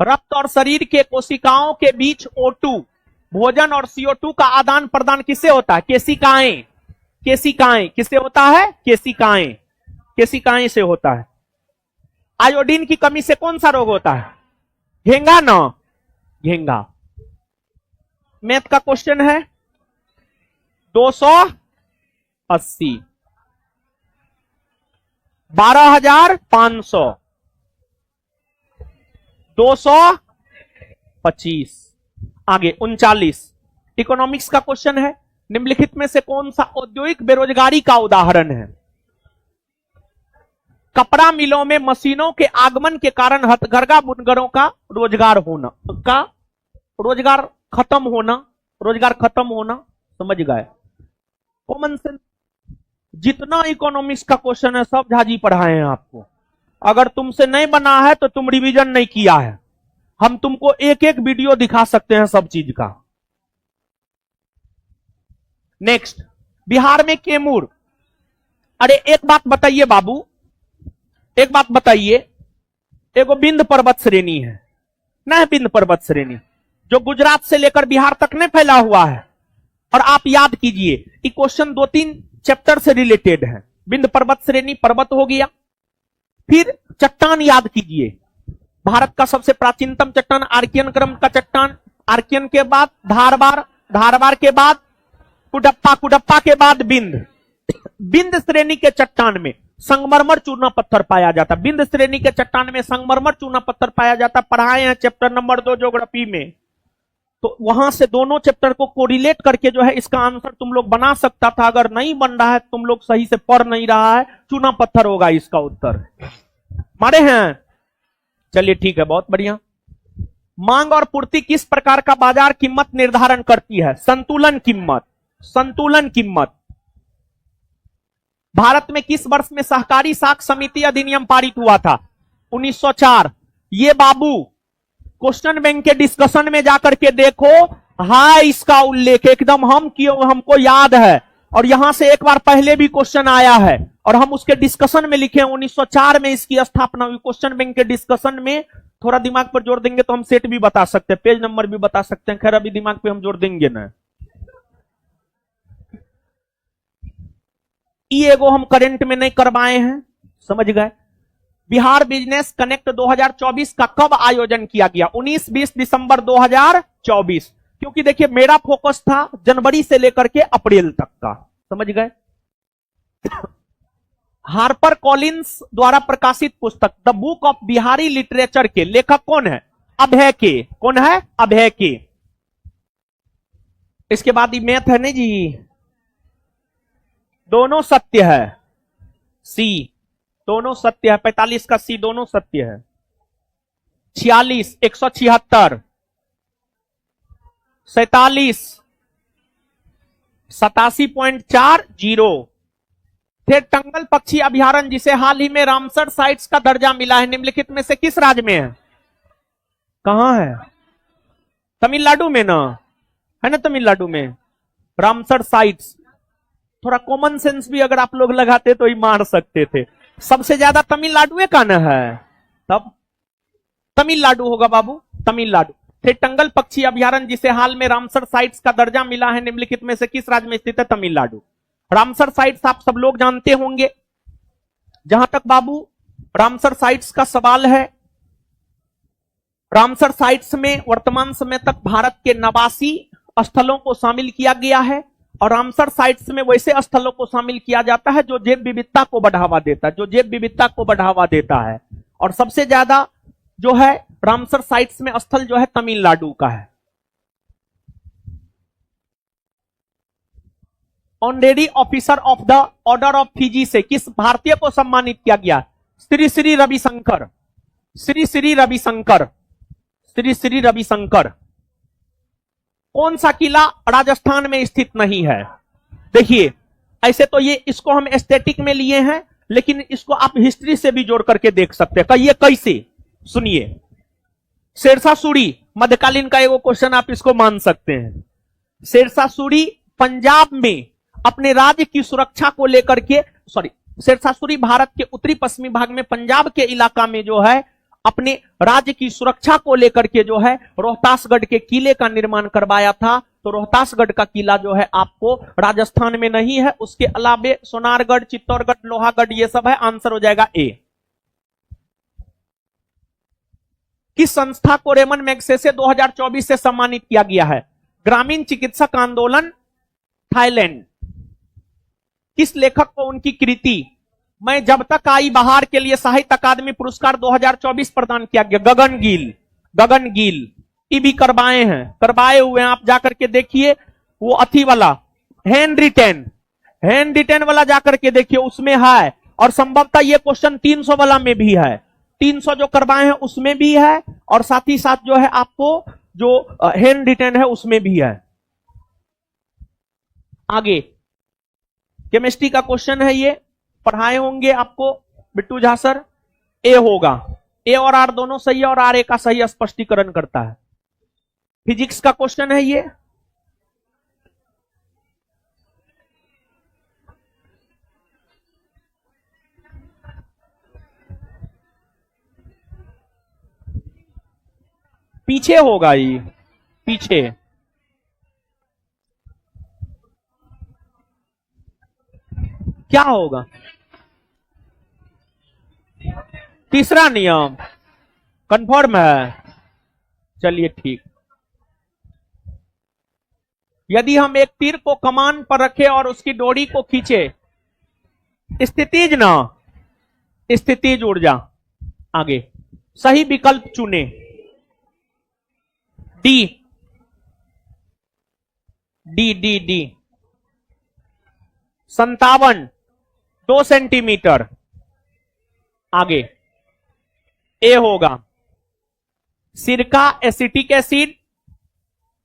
रक्त और शरीर के कोशिकाओं के बीच O2 भोजन और CO2 का आदान प्रदान किससे होता है? केशिकाएं। केशिकाएं किससे होता है? केशिकाएं। केशिकाएं से होता है। आयोडीन की कमी से कौन सा रोग होता है? घेंगा ना, घेंगा। मैथ का क्वेश्चन है 280, 12,500, 225, आगे 39। इकोनॉमिक्स का क्वेश्चन है निम्नलिखित में से कौन सा औद्योगिक बेरोजगारी का उदाहरण है? कपड़ा मिलों में मशीनों के आगमन के कारण हथकरघा बुनकरों का रोजगार होना, का रोजगार खत्म होना, रोजगार खत्म होना। समझ गए? Common sense. जितना इकोनॉमिक्स का क्वेश्चन है सब झाजी पढ़ाए हैं आपको। अगर तुमसे नहीं बना है तो तुम रिवीजन नहीं किया है। हम तुमको एक एक वीडियो दिखा सकते हैं सब चीज का। नेक्स्ट, बिहार में कैमूर। अरे एक बात बताइए बाबू, एक बात बताइए, एगो विंध्य पर्वत श्रेणी है ना, विंध्य पर्वत श्रेणी जो गुजरात से लेकर बिहार तक नहीं फैला हुआ है। और आप याद कीजिए कि क्वेश्चन 2-3 चैप्टर से रिलेटेड है। विंध्य पर्वत श्रेणी पर्वत हो गया। फिर चट्टान याद कीजिए। भारत का सबसे प्राचीनतम चट्टान आर्कियन क्रम का चट्टान, आर्कियन के बाद धारवार, धारवार के बाद कुडप्पा, कुडप्पा के बाद विंध्य। विंध्य श्रेणी के चट्टान में संगमरमर चूना पत्थर पाया जाता। विंध्य श्रेणी के चट्टान में संगमरमर चूना पत्थर पाया जाता। पढ़ाए हैं चैप्टर नंबर 2 ज्योग्राफी में। तो वहां से दोनों चैप्टर को कोरिलेट करके जो है इसका आंसर तुम लोग बना सकता था। अगर नहीं बन रहा है, तुम लोग सही से पढ़ नहीं रहा है, चूना पत्थर होगा इसका उत्तर। मारे हैं? चलिए ठीक है, बहुत बढ़िया। मांग और पूर्ति किस प्रकार का बाजार कीमत निर्धारण करती है? संतुलन कीमत। संतुलन कीमत। भारत में किस वर्ष में सहकारी साख समिति अधिनियम पारित हुआ था? 1904। ये बाबू क्वेश्चन बैंक के डिस्कशन में जाकर के देखो, हां इसका उल्लेख एकदम हम क्यों, हमको याद है। और यहां से एक बार पहले भी क्वेश्चन आया है और हम उसके डिस्कशन में लिखे हैं 1904 में इसकी स्थापना हुई। क्वेश्चन बैंक के डिस्कशन में थोड़ा दिमाग पर जोर देंगे तो हम सेट भी बता सकते हैं, पेज नंबर भी बता सकते हैं। खैर अभी दिमाग पे हम जोर देंगे ना। ये एगो हम करंट में नहीं करवाए हैं, समझ गए? बिहार बिजनेस कनेक्ट 2024 का कब आयोजन किया गया? 19-20 दिसंबर 2024। क्योंकि देखिए मेरा फोकस था जनवरी से लेकर के अप्रैल तक का, समझ गए? हार्पर कॉलिंस द्वारा प्रकाशित पुस्तक the book of Bihari literature के लेखक कौन है? अभय के। कौन है? अभय के। इसके बाद ये मैथ है नहीं जी, दोनों सत्य है। सी दोनों सत्य है। 45 का सी दोनों सत्य है। 46, 176, 47, 87.40। फिर टंगल पक्षी अभयारण्य जिसे हाल ही में रामसर साइट्स का दर्जा मिला है, निम्नलिखित में से किस राज्य में है? कहां है? तमिलनाडु में ना, है ना? तमिलनाडु में रामसर साइट्स। थोड़ा कॉमन सेंस भी अगर आप लोग लगाते तो ही मार सकते थे। सबसे ज्यादा तमिलनाडु का ना है, तब तमिलनाडु होगा बाबू, तमिलनाडु। फिर टंगल पक्षी अभयारण्य जिसे हाल में रामसर साइट्स का दर्जा मिला है, निम्नलिखित में से किस राज्य में स्थित है? तमिलनाडु। रामसर साइट्स आप सब लोग जानते होंगे। जहां तक बाबू रामसर साइट्स का सवाल है, रामसर साइट्स में वर्तमान समय तक भारत के 89 स्थलों को शामिल किया गया है। और रामसर साइट्स में वैसे स्थलों को शामिल किया जाता है जो जैव विविधता को बढ़ावा देता है, जो जैव विविधता को बढ़ावा देता है। और सबसे ज्यादा जो है रामसर साइट्स में स्थल जो है तमिलनाडु का है। Honorary officer of the order of Fiji से किस भारतीय को सम्मानित किया गया? श्री श्री रविशंकर। श्री श्री रविशंकर। श्री श्री रविशंकर। कौन सा किला राजस्थान में स्थित नहीं है? देखिए, ऐसे तो ये इसको हम एस्थेटिक में लिए हैं, लेकिन इसको आप हिस्ट्री से भी जोड़ करके देख सकते हैं। कहिए कैसे? सुनिए, शेरशाह सूरी मध्यकालीन का एगो क्वेश्चन, आप इसको मान सकते हैं। शेरशाह सूरी पंजाब में अपने राज्य की सुरक्षा को लेकर के, शेरशाह सूरी भारत के उत्तरी पश्चिमी भाग में पंजाब के इलाका में जो है अपने राज्य की सुरक्षा को लेकर के जो है रोहतासगढ़ के किले का निर्माण करवाया था। तो रोहतासगढ़ का किला जो है आपको राजस्थान में नहीं है। उसके अलावे सोनारगढ़, चित्तौड़गढ़, लोहागढ़ ये सब है। आंसर हो जाएगा ए। किस संस्था को रेमन मैग्सेसे 2024 से सम्मानित किया गया है? ग्रामीण चिकित्सक आंदोलन, थाईलैंड। किस लेखक को उनकी कृति मैं जब तक आई बहार के लिए साहित्य अकादमी पुरस्कार 2024 प्रदान किया गया? गगन गिल। गगन गिल ये भी करवाए हुए हैं, आप जाकर के देखिए। वो अथी वाला हैंड रिटेन वाला जाकर के देखिए, उसमें है। और संभवतः ये क्वेश्चन 300 वाला में भी है। 300 जो करवाए हैं उसमें भी है, और साथ ही साथ जो है आपको जो हैंड रिटेन है उसमें भी है। आगे केमिस्ट्री का क्वेश्चन है, ये पढ़ाए होंगे आपको बिट्टू झा सर। ए होगा, ए और आर दोनों सही है, और आर ए का सही स्पष्टीकरण करता है। फिजिक्स का क्वेश्चन है ये। पीछे होगा, ये पीछे। क्या होगा? तीसरा नियम कंफर्म है। चलिए ठीक। यदि हम एक तीर को कमान पर रखें और उसकी डोरी को खींचे, स्थितिज ऊर्जा। आगे सही विकल्प चुने। D D D D 57 centimetre. आगे ए होगा सिरका एसिटिक एसिड,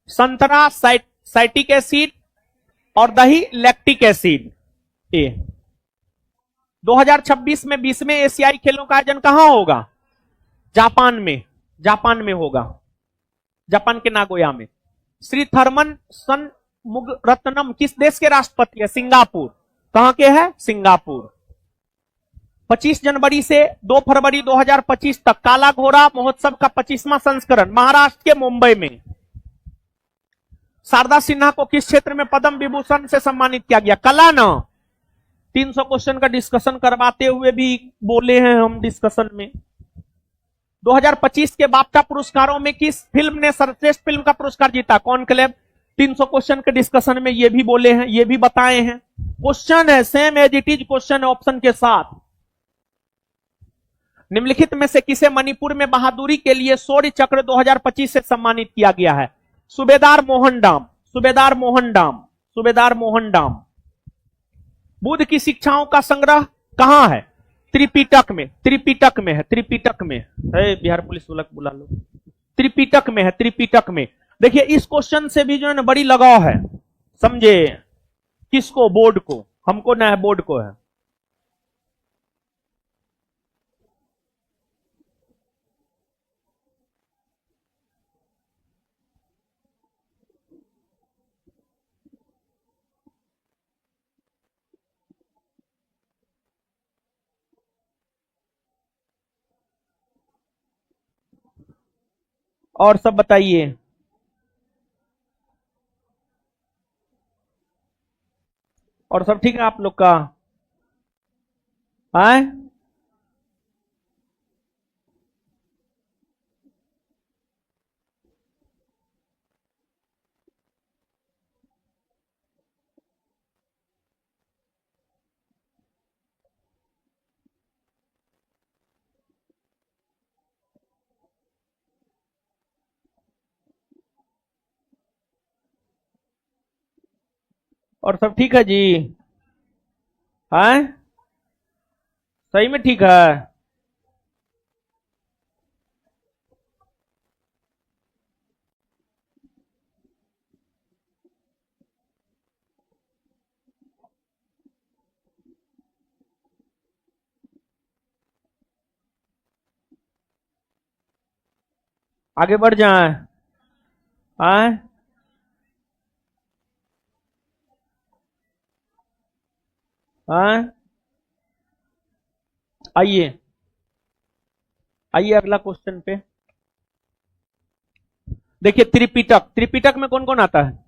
संतरा साइटिक एसिड, और दही लैक्टिक एसिड। ए 2026 में 20वें एशियाई खेलों का आयोजन कहां होगा? जापान में होगा, जापान के नागोया में। श्री थर्मन सन मुगरत्नम किस देश के राष्ट्रपति है? सिंगापुर। कहां के है? सिंगापुर। 25 जनवरी से 2 फरवरी 2025 तक काला घोड़ा महोत्सव का 25वां संस्करण महाराष्ट्र के मुंबई में। शारदा सिन्हा को किस क्षेत्र में पद्म विभूषण से सम्मानित किया गया? कला न। 300 क्वेश्चन का डिस्कशन करवाते हुए भी बोले हैं हम डिस्कशन में। 2025 के बाफ्टा पुरस्कारों में किस फिल्म ने सर्वश्रेष्ठ फिल्म का पुरस्कार जीता? कॉन्क्लेव। 300 क्वेश्चन के डिस्कशन में ये भी बोले हैं, ये भी बताए हैं। क्वेश्चन है same as it is question है ऑप्शन के साथ। निम्नलिखित में से किसे मणिपुर में बहादुरी के लिए शौर्य चक्र 2025 से सम्मानित किया गया है? सूबेदार मोहन डाम। बुद्ध की शिक्षाओं का संग्रह कहां है? त्रिपिटक में है। बिहार पुलिस बुला लो। त्रिपिटक में। देखिए इस क्वेश्चन से भी जो है ना बड़ी लगाव है, समझे? किसको? बोर्ड को। हमको ना है, बोर्ड को है। और सब बताइए। और सब ठीक है आप लोग का? आए? और सब ठीक है जी? हैं? सही में ठीक है? आगे बढ़ जाए। आए आए आइए आइए अगला क्वेश्चन पे। देखिए त्रिपिटक, त्रिपिटक में कौन कौन आता है?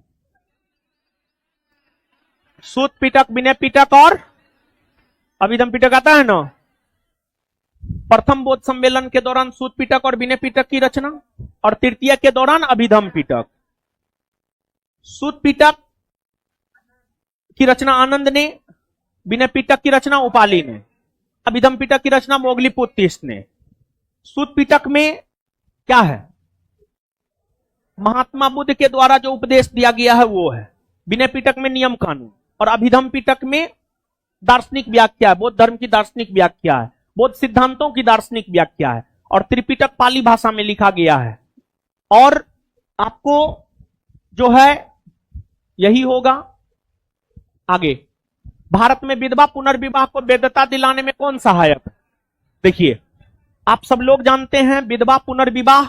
सूत पिटक, विनय पिटक और अभिधम पिटक आता है ना। प्रथम बौद्ध सम्मेलन के दौरान सूत पिटक और विनय पिटक की रचना, और तृतीय के दौरान अभिधम पिटक। सूत पिटक की रचना आनंद ने, विनय पिटक की रचना उपाली ने, अभिधम पिटक की रचना मोगलीपुत्तिस ने। सूत पिटक में क्या है? महात्मा बुद्ध के द्वारा जो उपदेश दिया गया है वो है। विनय पिटक में नियम कानून, और अभिधम पिटक में दार्शनिक व्याख्या है, बौद्ध धर्म की दार्शनिक व्याख्या है, बौद्ध सिद्धांतों की दार्शनिक व्याख्या है। और त्रिपिटक पाली भाषा में लिखा गया है। और आपको जो है यही होगा। आगे, भारत में विधवा पुनर्विवाह को वैधता दिलाने में कौन सहायक? देखिए आप सब लोग जानते हैं विधवा पुनर्विवाह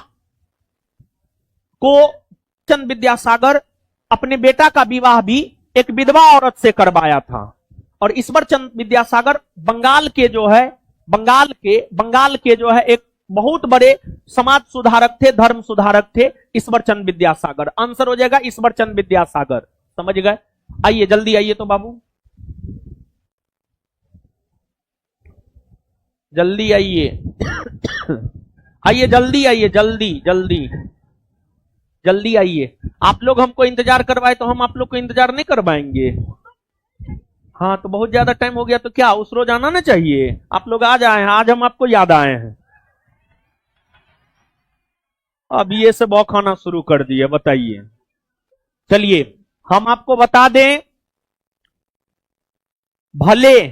को चंद विद्यासागर अपने बेटा का विवाह भी एक विधवा औरत से करवाया था। और ईश्वर चंद विद्यासागर बंगाल के जो है एक बहुत बड़े समाज सुधारक थे, धर्म सुधारक थे ईश्वर चंद विद्यासागर। आंसर हो जाएगा ईश्वर चंद विद्यासागर। समझ गए? आइए जल्दी आइए तो बाबू, जल्दी आइए आइए जल्दी आइए, जल्दी जल्दी जल्दी आइए। आप लोग हमको इंतजार करवाए तो हम आप लोग को इंतजार नहीं करवाएंगे। हाँ तो बहुत ज्यादा टाइम हो गया तो क्या उस रोज आना ना चाहिए? आप लोग आज आए हैं, आज हम आपको याद आए हैं। अब ये सब खाना शुरू कर दिए, बताइए। चलिए हम आपको बता दें, भले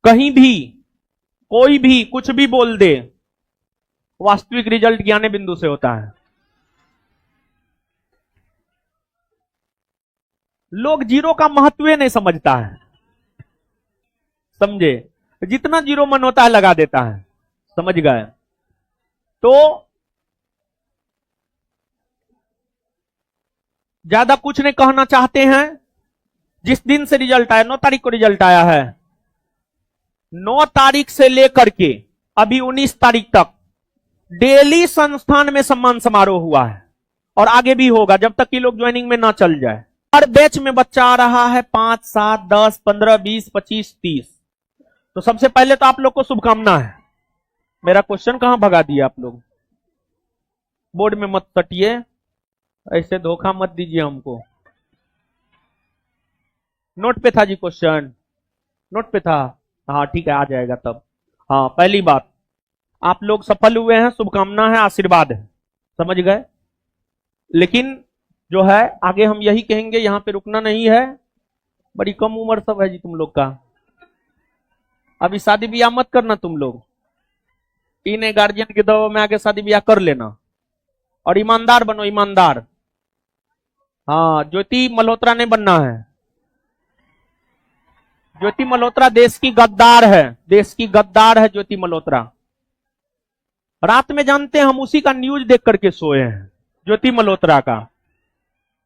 कहीं भी कोई भी कुछ भी बोल दे, वास्तविक रिजल्ट ज्ञाने बिंदु से होता है। लोग जीरो का महत्व नहीं समझता है, समझे? जितना जीरो मन होता है लगा देता है। समझ गए? तो ज्यादा कुछ नहीं कहना चाहते हैं। जिस दिन से रिजल्ट आया, 9 तारीख को रिजल्ट आया है, 9 तारीख से लेकर के अभी 19 तारीख तक डेली संस्थान में सम्मान समारोह हुआ है, और आगे भी होगा जब तक कि लोग ज्वाइनिंग में ना चल जाए। हर बैच में बच्चा आ रहा है 5, 7, 10, 15, 20, 25, 30। तो सबसे पहले तो आप लोग को शुभकामना है। मेरा क्वेश्चन कहां भगा दिया आप लोग? बोर्ड में मत सटिए, ऐसे धोखा मत दीजिए हमको। नोट पे था जी क्वेश्चन, नोट पे था। हाँ ठीक है, आ जाएगा तब। हाँ पहली बात, आप लोग सफल हुए हैं, शुभकामना है, आशीर्वाद है। समझ गए? लेकिन जो है आगे हम यही कहेंगे, यहां पे रुकना नहीं है। बड़ी कम उम्र सब है जी तुम लोग का। अभी शादी ब्याह मत करना तुम लोग, इन्हें गार्जियन के दबाव में आगे शादी ब्याह कर लेना, और ईमानदार बनो, ईमानदार। हाँ ज्योति मल्होत्रा नहीं बनना है। ज्योति मल्होत्रा देश की गद्दार है, देश की गद्दार है ज्योति मल्होत्रा। रात में जानते हैं हम उसी का न्यूज देख करके सोए हैं, ज्योति मल्होत्रा का।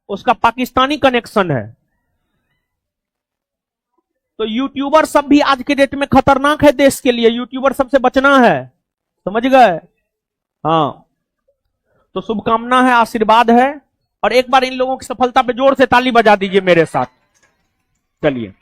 उसका पाकिस्तानी कनेक्शन है। तो यूट्यूबर सब भी आज के डेट में खतरनाक है देश के लिए, यूट्यूबर सबसे बचना है। समझ गए? हाँ तो शुभकामना है, आशीर्वाद है, और एक बार इन लोगों की सफलता पे जोर से ताली बजा दीजिए मेरे साथ। चलिए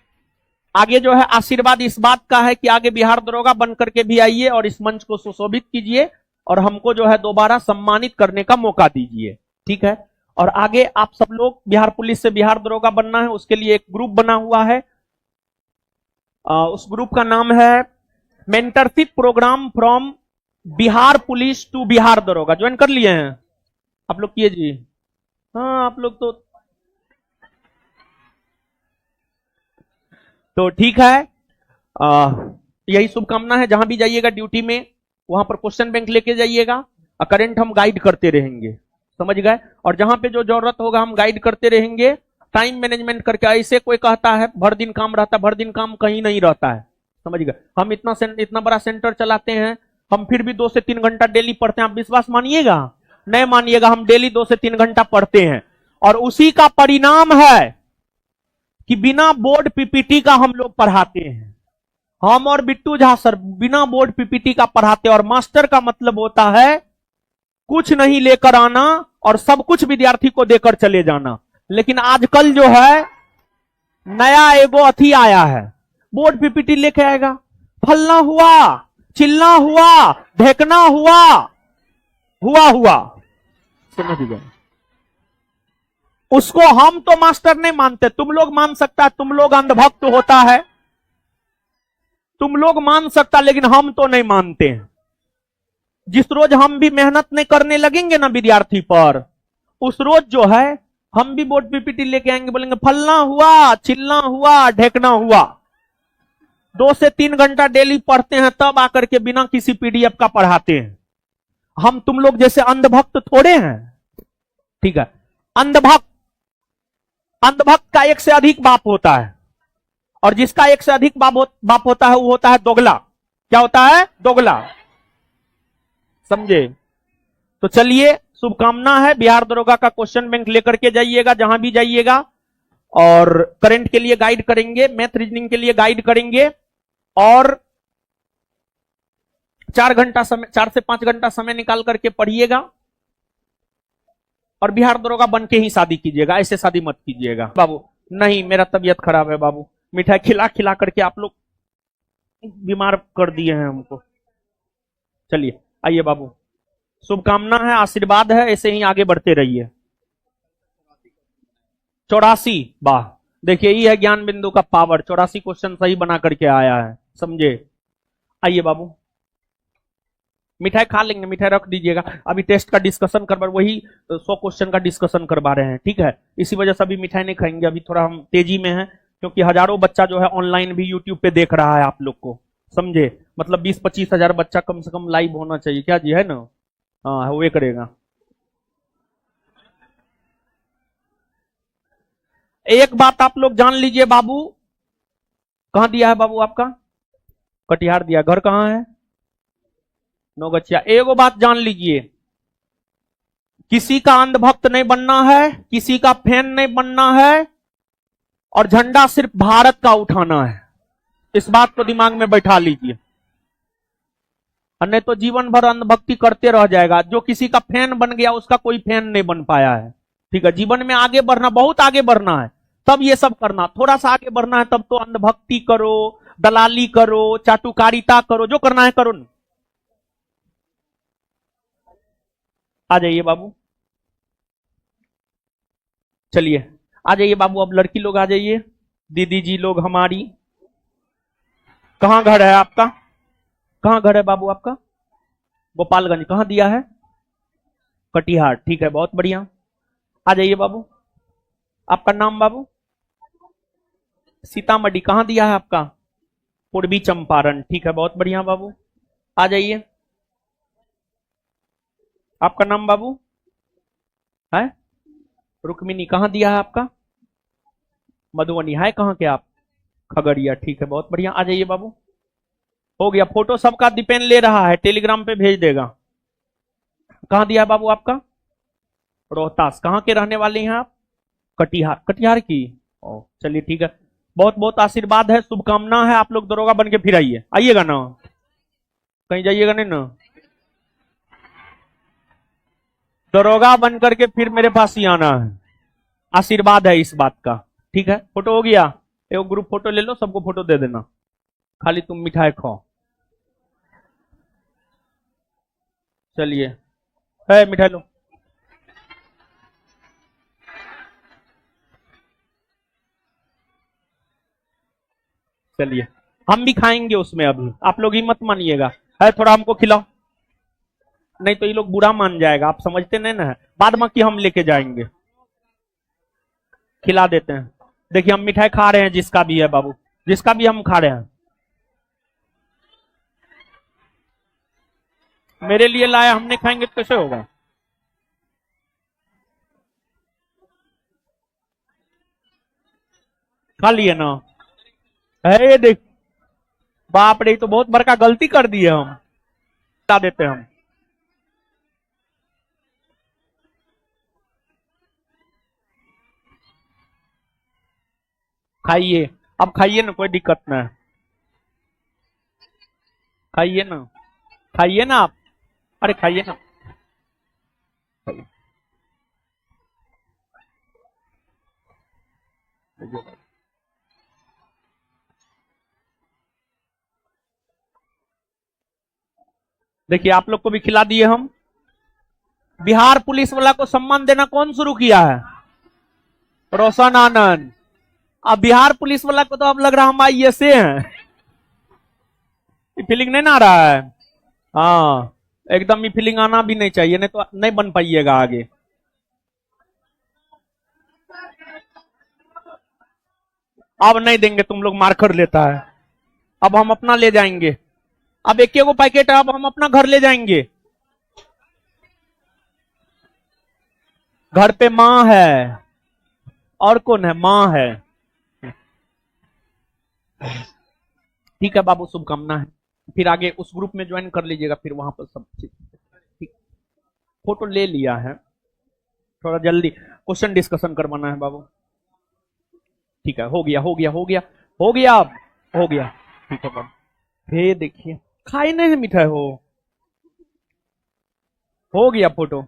आगे जो है आशीर्वाद इस बात का है कि आगे बिहार दरोगा बन करके भी आइए और इस मंच को सुशोभित कीजिए, और हमको जो है दोबारा सम्मानित करने का मौका दीजिए। ठीक है? और आगे आप सब लोग बिहार पुलिस से बिहार दरोगा बनना है, उसके लिए एक ग्रुप बना हुआ है। उस ग्रुप का नाम है mentorship program from Bihar police to Bihar दरोगा। ज्वाइन कर लिए हैं आप लोग? किए जी? हाँ आप लोग तो ठीक है। यही शुभकामना है। जहां भी जाइएगा ड्यूटी में, वहां पर क्वेश्चन बैंक लेके जाइएगा, करंट हम गाइड करते रहेंगे। समझ गए? और जहां पे जो जरूरत होगा हम गाइड करते रहेंगे, टाइम मैनेजमेंट करके। ऐसे कोई कहता है भर दिन काम रहता है, भर दिन काम कहीं नहीं रहता है। समझ गए? हम इतना बड़ा सेंटर चलाते हैं, हम फिर भी 2 से 3 घंटा डेली पढ़ते हैं। आप विश्वास मानिएगा? नहीं मानिएगा, हम डेली 2 से 3 घंटा पढ़ते हैं। और उसी का परिणाम है कि बिना बोर्ड पीपीटी का हम लोग पढ़ाते हैं। हम और बिट्टू झा सर बिना बोर्ड पीपीटी का पढ़ाते हैं। और मास्टर का मतलब होता है कुछ नहीं लेकर आना और सब कुछ विद्यार्थी को देकर चले जाना। लेकिन आजकल जो है नया एगो अथी आया है, बोर्ड पीपीटी लेके आएगा, फलना हुआ, चिल्ला हुआ, ढेकना हुआ, हुआ समझ गए। उसको हम तो मास्टर नहीं मानते, तुम लोग मान सकता है, तुम लोग अंधभक्त होता है, तुम लोग मान सकता, लेकिन हम तो नहीं मानते हैं। जिस रोज हम भी मेहनत नहीं करने लगेंगे ना विद्यार्थी पर, उस रोज जो है हम भी बोर्ड पीपीटी लेके आएंगे, बोलेंगे फलना हुआ, चिल्ला हुआ, ढेकना हुआ। 2 से 3 घंटा डेली पढ़ते हैं, तब आकर के बिना किसी पीडीएफ का पढ़ाते हैं। हम तुम लोग जैसे अंधभक्त थोड़े हैं, ठीक है। अंधभक्त का एक से अधिक बाप होता है, और जिसका एक से अधिक बाप होता है वो होता है दोगला। क्या होता है? दोगला, समझे? तो चलिए, शुभकामना है। बिहार दरोगा का क्वेश्चन बैंक लेकर के जाइएगा जहां भी जाइएगा, और करंट के लिए गाइड करेंगे, मैथ रीजनिंग के लिए गाइड करेंगे, और 4 से 5 घंटा समय निकाल करके पढ़िएगा। और बिहार दरोगा बन के ही शादी कीजिएगा, ऐसे शादी मत कीजिएगा बाबू। नहीं, मेरा तबीयत खराब है बाबू, मिठाई खिला खिला करके आप लोग बीमार कर दिए हैं हमको। चलिए आइए बाबू, शुभकामना है, आशीर्वाद है, ऐसे ही आगे बढ़ते रहिए। 84, वाह, देखिए ये है ज्ञान बिंदु का पावर। 84 क्वेश्चन सही बना करके आया है, समझे? आइए बाबू, मिठाई खा लेंगे, मिठाई रख दीजिएगा। अभी टेस्ट का डिस्कशन करवा, वही 100 क्वेश्चन का डिस्कशन करवा रहे हैं, ठीक है। इसी वजह से अभी मिठाई नहीं खाएंगे, अभी थोड़ा हम तेजी में हैं, क्योंकि हजारों बच्चा जो है ऑनलाइन भी यूट्यूब पे देख रहा है आप लोग को, समझे? मतलब 20-25 हजार बच्चा कम से कम लाइव होना चाहिए, क्या जी, है ना? हाँ, वो करेगा। एक बात आप लोग जान लीजिए बाबू, कहां दिया है बाबू आपका? कटिहार दिया। घर कहां है? नौगछिया। एगो बात जान लीजिए, किसी का अंधभक्त नहीं बनना है, किसी का फैन नहीं बनना है, और झंडा सिर्फ भारत का उठाना है। इस बात को दिमाग में बैठा लीजिए, नहीं तो जीवन भर अंधभक्ति करते रह जाएगा। जो किसी का फैन बन गया उसका कोई फैन नहीं बन पाया है, ठीक है। जीवन में आगे बढ़ना, बहुत आगे बढ़ना है, तब ये सब करना। थोड़ा सा आगे बढ़ना है तब तो अंधभक्ति करो, दलाली करो, चाटुकारिता करो, जो करना है करो। आ जाइए बाबू, चलिए आ जाइए बाबू। अब लड़की लोग आ जाइए, दीदी जी लोग हमारी। कहां घर है आपका? कहां घर है बाबू आपका? गोपालगंज। कहां दिया है? कटिहार, ठीक है, बहुत बढ़िया। आ जाइए बाबू। आपका नाम बाबू? सीतामढ़ी। कहां दिया है आपका? पूर्वी चंपारण, ठीक है, बहुत बढ़िया बाबू। आ जाइए। आपका नाम बाबू है? रुक्मिनी। कहां दिया है आपका? मधुबनी। है कहां के आप? खगड़िया, ठीक है, बहुत बढ़िया। आ जाइए बाबू। हो गया, फोटो सबका डिपेंड ले रहा है, टेलीग्राम पे भेज देगा। कहां दिया है बाबू आपका? रोहतास। कहां के रहने वाले हैं आप? कटिहार। कटिहार की? ओ चलिए, ठीक है, बहुत बहुत आशीर्वाद है, शुभकामना है। आप लोग दरोगा बन के फिर आइए, आइएगा ना? कहीं जाइएगा नहीं ना? दरोगा बन करके फिर मेरे पास ही आना है, आशीर्वाद है इस बात का, ठीक है। फोटो हो गया? एक ग्रुप फोटो ले लो, सबको फोटो दे देना, खाली तुम मिठाई खाओ। चलिए, है मिठाई लो। चलिए, हम भी खाएंगे उसमें, अभी आप लोग ही मत मानिएगा, है थोड़ा हमको खिलाओ, नहीं तो ये लोग बुरा मान जाएगा, आप समझते नहीं ना है। बाद में कि हम लेके जाएंगे, खिला देते हैं। देखिए, हम मिठाई खा रहे हैं, जिसका भी है बाबू, जिसका भी हम खा रहे हैं। मेरे लिए लाया, हमने खाएंगे तो कैसे होगा? खा लिए ना? है देख, बाप रे, तो बहुत बड़का गलती कर दी है हम। खिला देते हैं हम। खाइए, अब खाइए ना, कोई दिक्कत ना है, खाइए ना, खाइए ना आप, अरे खाइए ना, खाइए। देखिए आप लोग को भी खिला दिए हम। बिहार पुलिस वाला को सम्मान देना कौन शुरू किया है? रोशन आनंद। अब बिहार पुलिस वाला को तो अब लग रहा हम IAS हैं। फीलिंग नहीं ना आ रहा है? हाँ, एकदम ये फीलिंग आना भी नहीं चाहिए, नहीं तो नहीं बन पाइएगा आगे। अब नहीं देंगे, तुम लोग मार्कर लेता है, अब हम अपना ले जाएंगे। अब एक को पैकेट है, अब हम अपना घर ले जाएंगे। घर पे माँ है, और कौन है? माँ है। ठीक है बाबू, शुभकामना है। फिर आगे उस ग्रुप में ज्वाइन कर लीजिएगा, फिर वहां पर सब ठीक। फोटो ले लिया है, थोड़ा जल्दी क्वेश्चन डिस्कशन करवाना है बाबू। ठीक है, हो गया हो गया हो गया हो गया, अब हो गया। ठीक है बाबू, ये देखिए खाई नहीं है मिठाई, हो गया फोटो।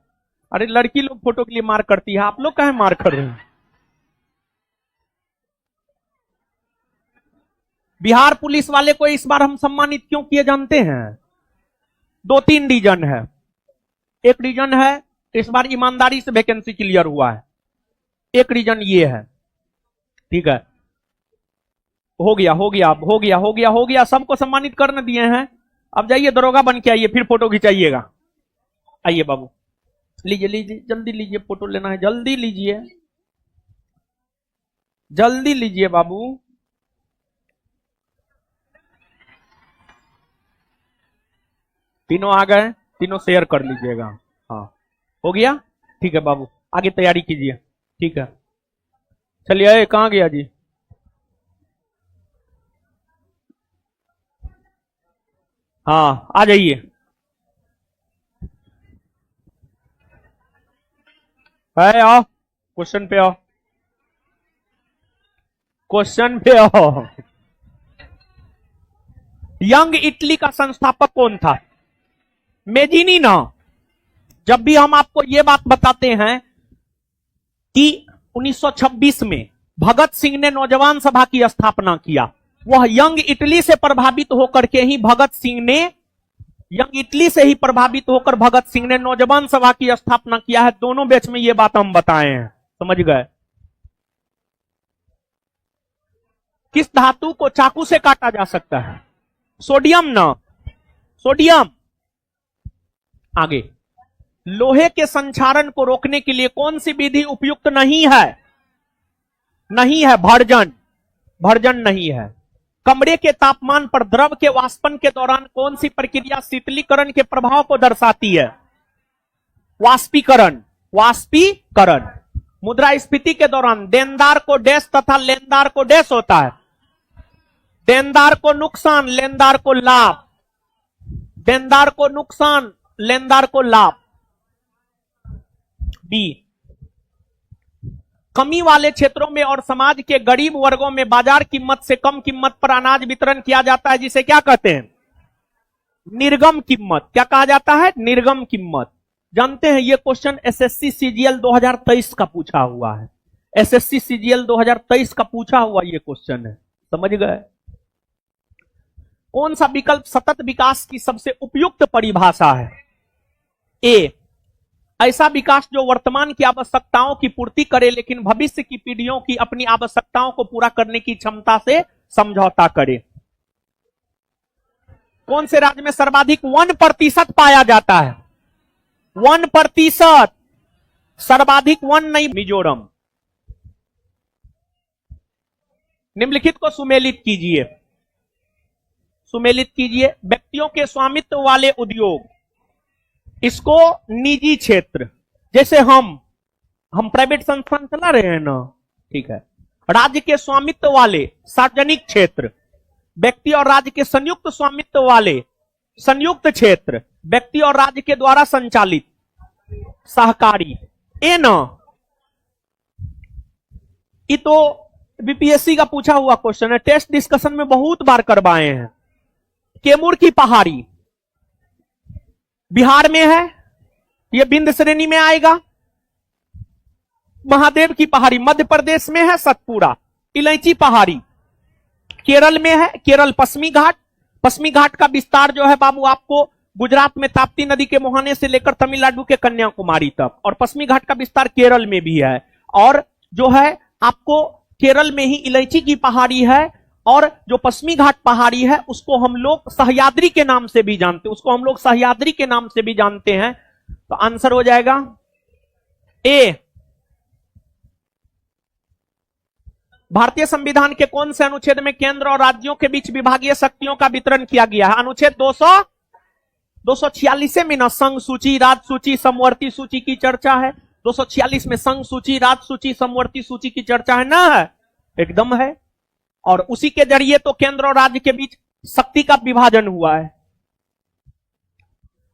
अरे लड़की लोग फोटो के लिए मार करती है, आप लोग काहे मार कर रहे हैं? बिहार पुलिस वाले को इस बार हम सम्मानित क्यों किए जानते हैं? 2-3 रीजन है। एक रीजन है इस बार ईमानदारी से वैकेंसी क्लियर हुआ है, एक रीजन ये है। ठीक है, हो गया हो गया, अब हो गया हो गया हो गया, सबको सम्मानित करने दिए हैं। अब जाइए दरोगा बन के आइए, फिर फोटो खिंचाइएगा। आइए बाबू, लीजिए लीजिए, जल्दी लीजिए, फोटो लेना है, जल्दी लीजिए, जल्दी लीजिए बाबू। तीनों आ गए, तीनों शेयर कर लीजिएगा। हाँ, हो गया। ठीक है बाबू, आगे तैयारी कीजिए। ठीक है, चलिए, कहाँ गया जी? हाँ, आ जाइए। है, आओ क्वेश्चन पे, आओ क्वेश्चन पे आओ। यंग इटली का संस्थापक कौन था? मेजिनी ना। जब भी हम आपको यह बात बताते हैं कि 1926 में भगत सिंह ने नौजवान सभा की स्थापना किया, वह यंग इटली से प्रभावित होकर के ही भगत सिंह ने, यंग इटली से ही प्रभावित होकर भगत सिंह ने नौजवान सभा की स्थापना किया है। दोनों बैच में यह बात हम बताए हैं, समझ गए? किस धातु को चाकू से काटा जा सकता है? सोडियम ना, सोडियम। आगे, लोहे के संक्षारण को रोकने के लिए कौन सी विधि उपयुक्त नहीं है? नहीं है, भर्जन, भर्जन नहीं है। कमरे के तापमान पर द्रव के वाष्पन के दौरान कौन सी प्रक्रिया शीतलीकरण के प्रभाव को दर्शाती है? वाष्पीकरण, वाष्पीकरण। मुद्रास्फीति के दौरान देनदार को डैश तथा लेनदार को डैश होता है? देनदार को नुकसान, लेनदार को लाभ। देनदार को नुकसान, लेनदार को लाभ। बी, कमी वाले क्षेत्रों में और समाज के गरीब वर्गों में बाजार कीमत से कम कीमत पर अनाज वितरण किया जाता है, जिसे क्या कहते हैं? निर्गम कीमत। क्या कहा जाता है? निर्गम कीमत। जानते हैं ये क्वेश्चन एसएससी सीजीएल 2023 का पूछा हुआ है, एसएससी सीजीएल 2023 का पूछा हुआ ये क्वेश्चन है, समझ गए? कौन सा विकल्प सतत विकास की सबसे उपयुक्त परिभाषा है? ए, ऐसा विकास जो वर्तमान की आवश्यकताओं की पूर्ति करे लेकिन भविष्य की पीढ़ियों की अपनी आवश्यकताओं को पूरा करने की क्षमता से समझौता करे। कौन से राज्य में सर्वाधिक 1% पाया जाता है? 1%, सर्वाधिक 1 नहीं, मिजोरम। निम्नलिखित को सुमेलित कीजिए, सुमेलित कीजिए। व्यक्तियों के स्वामित्व वाले उद्योग, इसको निजी क्षेत्र, जैसे हम प्राइवेट संस्थान चला रहे हैं ना, ठीक है। राज्य के स्वामित्व वाले सार्वजनिक क्षेत्र, व्यक्ति और राज्य के संयुक्त स्वामित्व वाले संयुक्त क्षेत्र, व्यक्ति और राज्य के द्वारा संचालित, सहकारी। ए न, ये तो बीपीएससी का पूछा हुआ क्वेश्चन है, टेस्ट डिस्कशन में बहुत बार करवाए हैं। कैमूर की पहाड़ी बिहार में है, यह बिंद श्रेणी में आएगा। महादेव की पहाड़ी मध्य प्रदेश में है, सतपुरा। इलायची पहाड़ी केरल में है, केरल पश्चिमी घाट। पश्चिमी घाट का विस्तार जो है बाबू आपको गुजरात में ताप्ती नदी के मुहाने से लेकर तमिलनाडु के कन्याकुमारी तक, और पश्चिमी घाट का विस्तार केरल में भी है। और जो है आपको केरल में ही इलायची की पहाड़ी है, और जो पश्चिमी घाट पहाड़ी है उसको हम लोग सह्याद्री के नाम से भी जानते हैं, उसको हम लोग सह्याद्री के नाम से भी जानते हैं। तो आंसर हो जाएगा ए। भारतीय संविधान के कौन से अनुच्छेद में केंद्र और राज्यों के बीच विभागीय शक्तियों का वितरण किया गया है? अनुच्छेद 246 में ना संघ सूची, राज्य सूची, समवर्ती सूची की चर्चा है। 246 में संघ सूची, राज्य सूची, समवर्ती सूची की चर्चा है ना? है, एकदम है। और उसी के जरिए तो केंद्र और राज्य के बीच शक्ति का विभाजन हुआ है।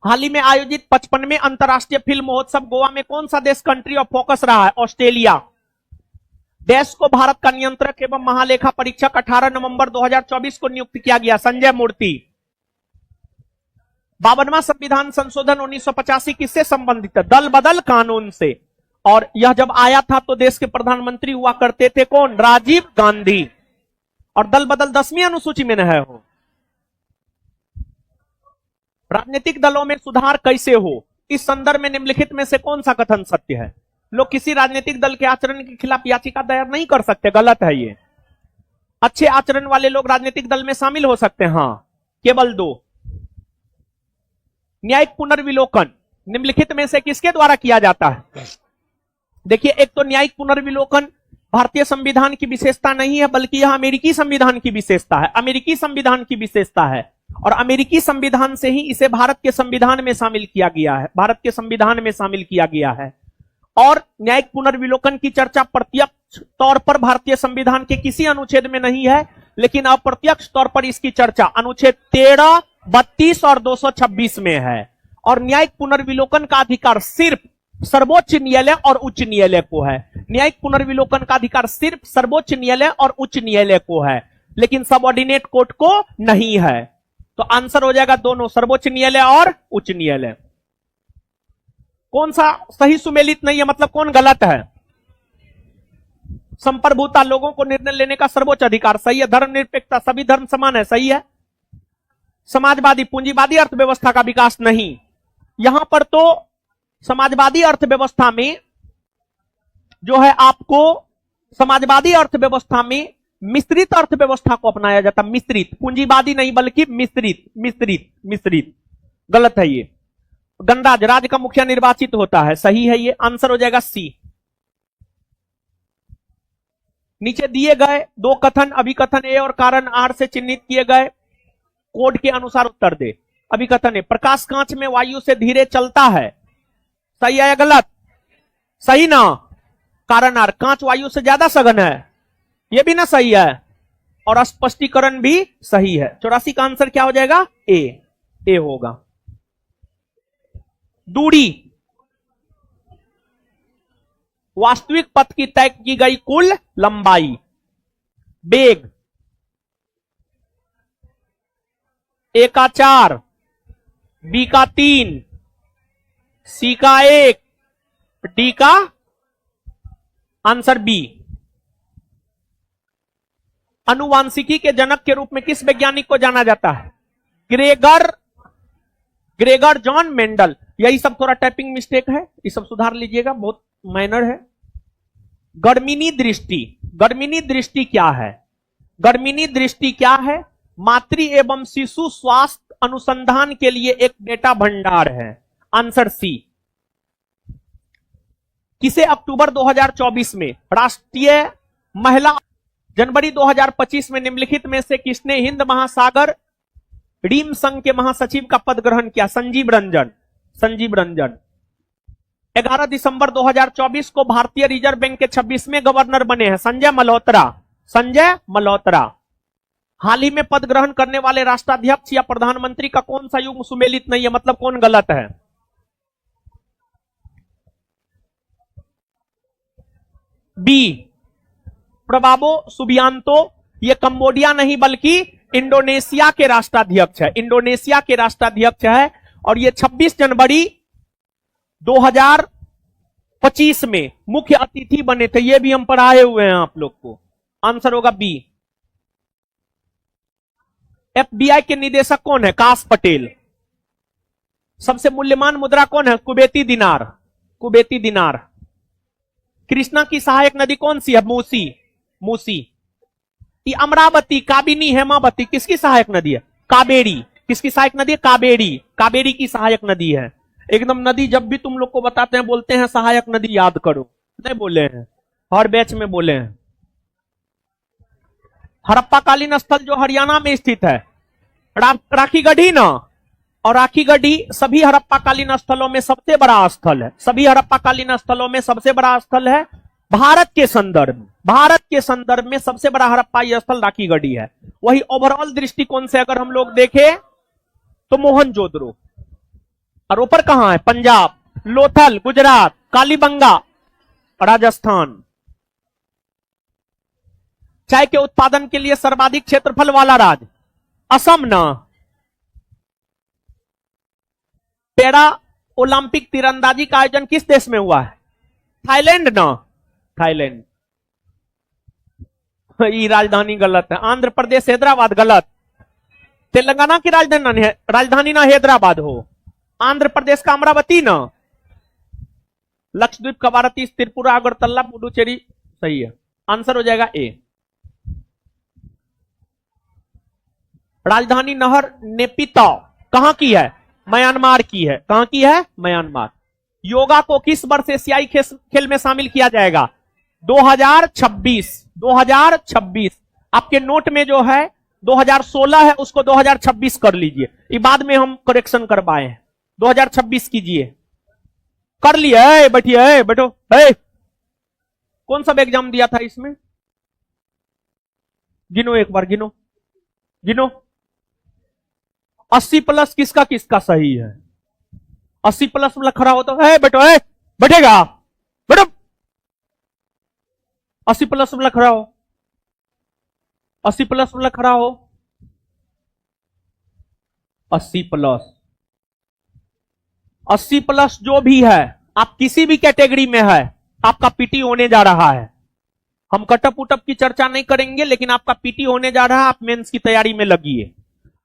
हाल ही में आयोजित 55वें अंतर्राष्ट्रीय फिल्म महोत्सव गोवा में कौन सा देश कंट्री ऑफ फोकस रहा है? ऑस्ट्रेलिया। देश को भारत का नियंत्रक एवं महालेखा परीक्षक 18 नवंबर 2024 को नियुक्त किया गया, संजय मूर्ति। 52वां संविधान संशोधन 1985 किससे संबंधित है? दल बदल कानून से। और यह जब आया था तो देश के प्रधानमंत्री हुआ करते थे कौन? राजीव गांधी। और दल बदल 10वीं अनुसूची में न है हो। राजनीतिक दलों में सुधार कैसे हो? इस संदर्भ में निम्नलिखित में से कौन सा कथन सत्य है? लोग किसी राजनीतिक दल के आचरण के खिलाफ याचिका दायर नहीं कर सकते, गलत है ये। अच्छे आचरण वाले लोग राजनीतिक दल में शामिल हो सकते हैं, हाँ, केवल 2। न्यायिक पुनर्विलोकन निम्नलिखित में से किसके द्वारा किया जाता है? देखिए, एक तो न्यायिक पुनर्विलोकन भारतीय संविधान की विशेषता नहीं है, बल्कि यह अमेरिकी संविधान की विशेषता है। अमेरिकी संविधान की विशेषता है, और अमेरिकी संविधान से ही इसे भारत के संविधान में शामिल किया गया है, भारत के संविधान में शामिल किया गया है। और न्यायिक पुनर्विलोकन की चर्चा प्रत्यक्ष तौर पर भारतीय संविधान के किसी अनुच्छेद में नहीं है, लेकिन अप्रत्यक्ष तौर पर इसकी चर्चा अनुच्छेद 13, 32 और 226 में है। और न्यायिक पुनर्विलोकन का अधिकार सिर्फ सर्वोच्च न्यायालय और उच्च न्यायालय को है। न्यायिक पुनर्विलोकन का अधिकार सिर्फ सर्वोच्च न्यायालय और उच्च न्यायालय को है, लेकिन सबऑर्डिनेट कोर्ट को नहीं है। तो आंसर हो जाएगा दोनों, सर्वोच्च न्यायालय और उच्च न्यायालय। कौन सा सही सुमेलित नहीं है, मतलब कौन गलत है? संप्रभुता, लोगों को निर्णय लेने का सर्वोच्च अधिकार, सही है। धर्मनिरपेक्षता, सभी धर्म समान है, सही है। समाजवादी, पूंजीवादी अर्थव्यवस्था का विकास नहीं। यहां पर तो समाजवादी अर्थव्यवस्था में जो है आपको समाजवादी अर्थव्यवस्था में मिश्रित अर्थव्यवस्था को अपनाया जाता, मिश्रित, पूंजीवादी नहीं बल्कि मिश्रित। मिश्रित मिश्रित गलत है ये। गणराज्य, राज्य का मुखिया निर्वाचित होता है, सही है ये। आंसर हो जाएगा सी। नीचे दिए गए 2 कथन, अभिकथन ए और कारण आर से चिन्हित किए गए कोड के अनुसार उत्तर दे। अभिकथन ए, प्रकाश कांच में वायु से धीरे चलता है, सही है या गलत? सही ना। कारण आर, कांच वायु से ज्यादा सघन है, यह भी ना सही है। और स्पष्टीकरण भी सही है। 84 का आंसर क्या हो जाएगा? ए होगा। दूरी, वास्तविक पथ की तय की गई कुल लंबाई। वेग, ए का 4, बी का 3, सी का 1, डी का आंसर बी। अनुवांशिकी के जनक के रूप में किस वैज्ञानिक को जाना जाता है? Gregor John Mendel. यही सब थोड़ा टाइपिंग मिस्टेक है, ये सब सुधार लीजिएगा, बहुत माइनर है। गर्मिनी दृष्टि, गर्मिनी दृष्टि क्या है? गर्मिनी दृष्टि क्या है? मातृ एवं शिशु स्वास्थ्य अनुसंधान के लिए एक डेटा भंडार है। Answer C. किसे अक्टूबर 2024 में राष्ट्रीय महिला, जनवरी 2025 में निम्नलिखित में से किसने हिंद महासागर रीम संघ के महासचिव का पद ग्रहण किया? संजीव रंजन। संजीव रंजन। 11 दिसंबर 2024 को भारतीय रिजर्व बैंक के 26वें गवर्नर बने हैं संजय मल्होत्रा। संजय मल्होत्रा। हाल ही में पद ग्रहण करने वाले राष्ट्राध्यक्ष या प्रधानमंत्री का कौन सा युग्म सुमेलित नहीं है, मतलब कौन गलत है? B, Prabowo Subianto. ये कंबोडिया नहीं बल्कि इंडोनेशिया के राष्ट्राध्यक्ष है, इंडोनेशिया के राष्ट्राध्यक्ष है। और ये 26 जनवरी 2025 में मुख्य अतिथि बने थे, ये भी हम पढ़ाए हुए हैं आप लोग को। आंसर होगा बी। एफबीआई के निदेशक कौन है? काश पटेल। सबसे मूल्यवान मुद्रा कौन है? कुवैती दिनार, कुवैती दिनार। कृष्णा की सहायक नदी कौन सी है? मूसी, मूसी। ये अमरावती, काबिनी, हेमावती किसकी सहायक नदी है? कावेरी। किसकी सहायक नदी है? कावेरी, कावेरी की सहायक नदी है। एकदम नदी जब भी तुम लोग को बताते हैं बोलते हैं सहायक नदी याद करो, नहीं बोले हैं, हर बैच में बोले हैं। हड़प्पाकालीन स्थल जो हरियाणा में स्थित है, राखीगढ़ी ना, और राखीगढ़ी सभी हड़प्पाकालीन स्थलों में सबसे बड़ा स्थल है, सभी हड़प्पाकालीन स्थलों में सबसे बड़ा स्थल है। भारत के संदर्भ में सबसे बड़ा हड़प्पाई स्थल राखीगढ़ी है। वही ओवरऑल दृष्टिकोण से अगर हम लोग देखें तो मोहनजोदड़ो। और ऊपर कहां है? पंजाब, लोथल गुजरात, कालीबंगा राजस्थान। चाय के उत्पादन के लिए सर्वाधिक क्षेत्रफल वाला राज्य असम ना। पैरा ओलंपिक तीरंदाजी का आयोजन किस देश में हुआ है? थाईलैंड ना, थाईलैंड। ये राजधानी गलत है। आंध्र प्रदेश हैदराबाद गलत। तेलंगाना की राजधानी ना हैदराबाद हो, आंध्र प्रदेश का अमरावती ना। लक्षद्वीप का भारतीय त्रिपुरा, अगरतला, पुडुचेरी सही है। आंसर हो जाएगा ए। राजधानी नहर नेपिताओ कहां की है? म्यांमार की है। कहां की है? म्यांमार। योगा को किस वर्ष एशियाई खेल में शामिल किया जाएगा? 2026, 2026। आपके नोट में जो है 2016 है, उसको 2026 कर लीजिए, ये बाद में हम करेक्शन करवाए हैं। 2026 कीजिए। कर लिया? बैठिए, बैठो। कौन सा एग्जाम दिया था इसमें? गिनो एक बार, गिनो गिनो। 80 प्लस किसका किसका सही है? 80 प्लस मतलब खड़ा हो तो बैठो, बैठेगा, बैठो। 80 प्लस मतलब खड़ा हो, 80 प्लस मतलब खड़ा हो। 80 प्लस, 80 प्लस जो भी है, आप किसी भी कैटेगरी में है, आपका पीटी होने जा रहा है। हम कटअप उटअप की चर्चा नहीं करेंगे, लेकिन आपका पीटी होने जा रहा है। आप मेंस की तैयारी में लगिए।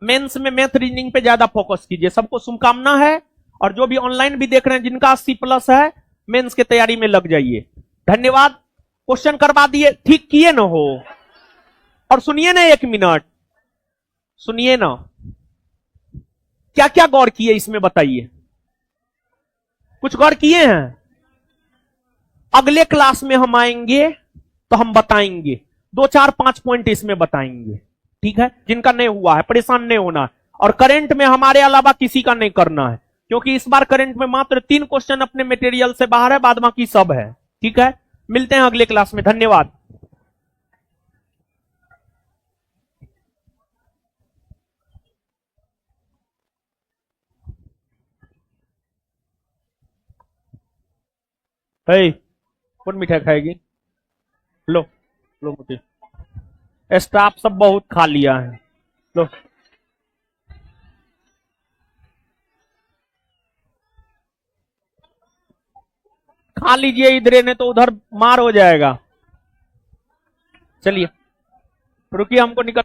मेंस में मैथ रीजनिंग पे ज्यादा फोकस कीजिए। सबको शुभकामना है। और जो भी ऑनलाइन भी देख रहे हैं जिनका 80 प्लस है, मेंस की तैयारी में लग जाइए। धन्यवाद। क्वेश्चन करवा दिए, ठीक किए ना हो? और सुनिए ना, 1 मिनट सुनिए ना, क्या क्या गौर किए इसमें बताइए। कुछ गौर किए हैं? अगले क्लास में हम आएंगे तो हम बताएंगे, 2 4 5 पॉइंट इसमें बताएंगे, ठीक है? जिनका नहीं हुआ है परेशान नहीं होना। और करंट में हमारे अलावा किसी का नहीं करना है, क्योंकि इस बार करंट में मात्र 3 क्वेश्चन अपने मटेरियल से बाहर है, बाद बाकी सब है, ठीक है? मिलते हैं अगले क्लास में। धन्यवाद। कौन मिठाई खाएगी? लो लो, मुझे स्टाफ सब बहुत खा लिया है, लो। खा लीजिए, इधर ने तो उधर मार हो जाएगा। चलिए रुकिए, हमको निकल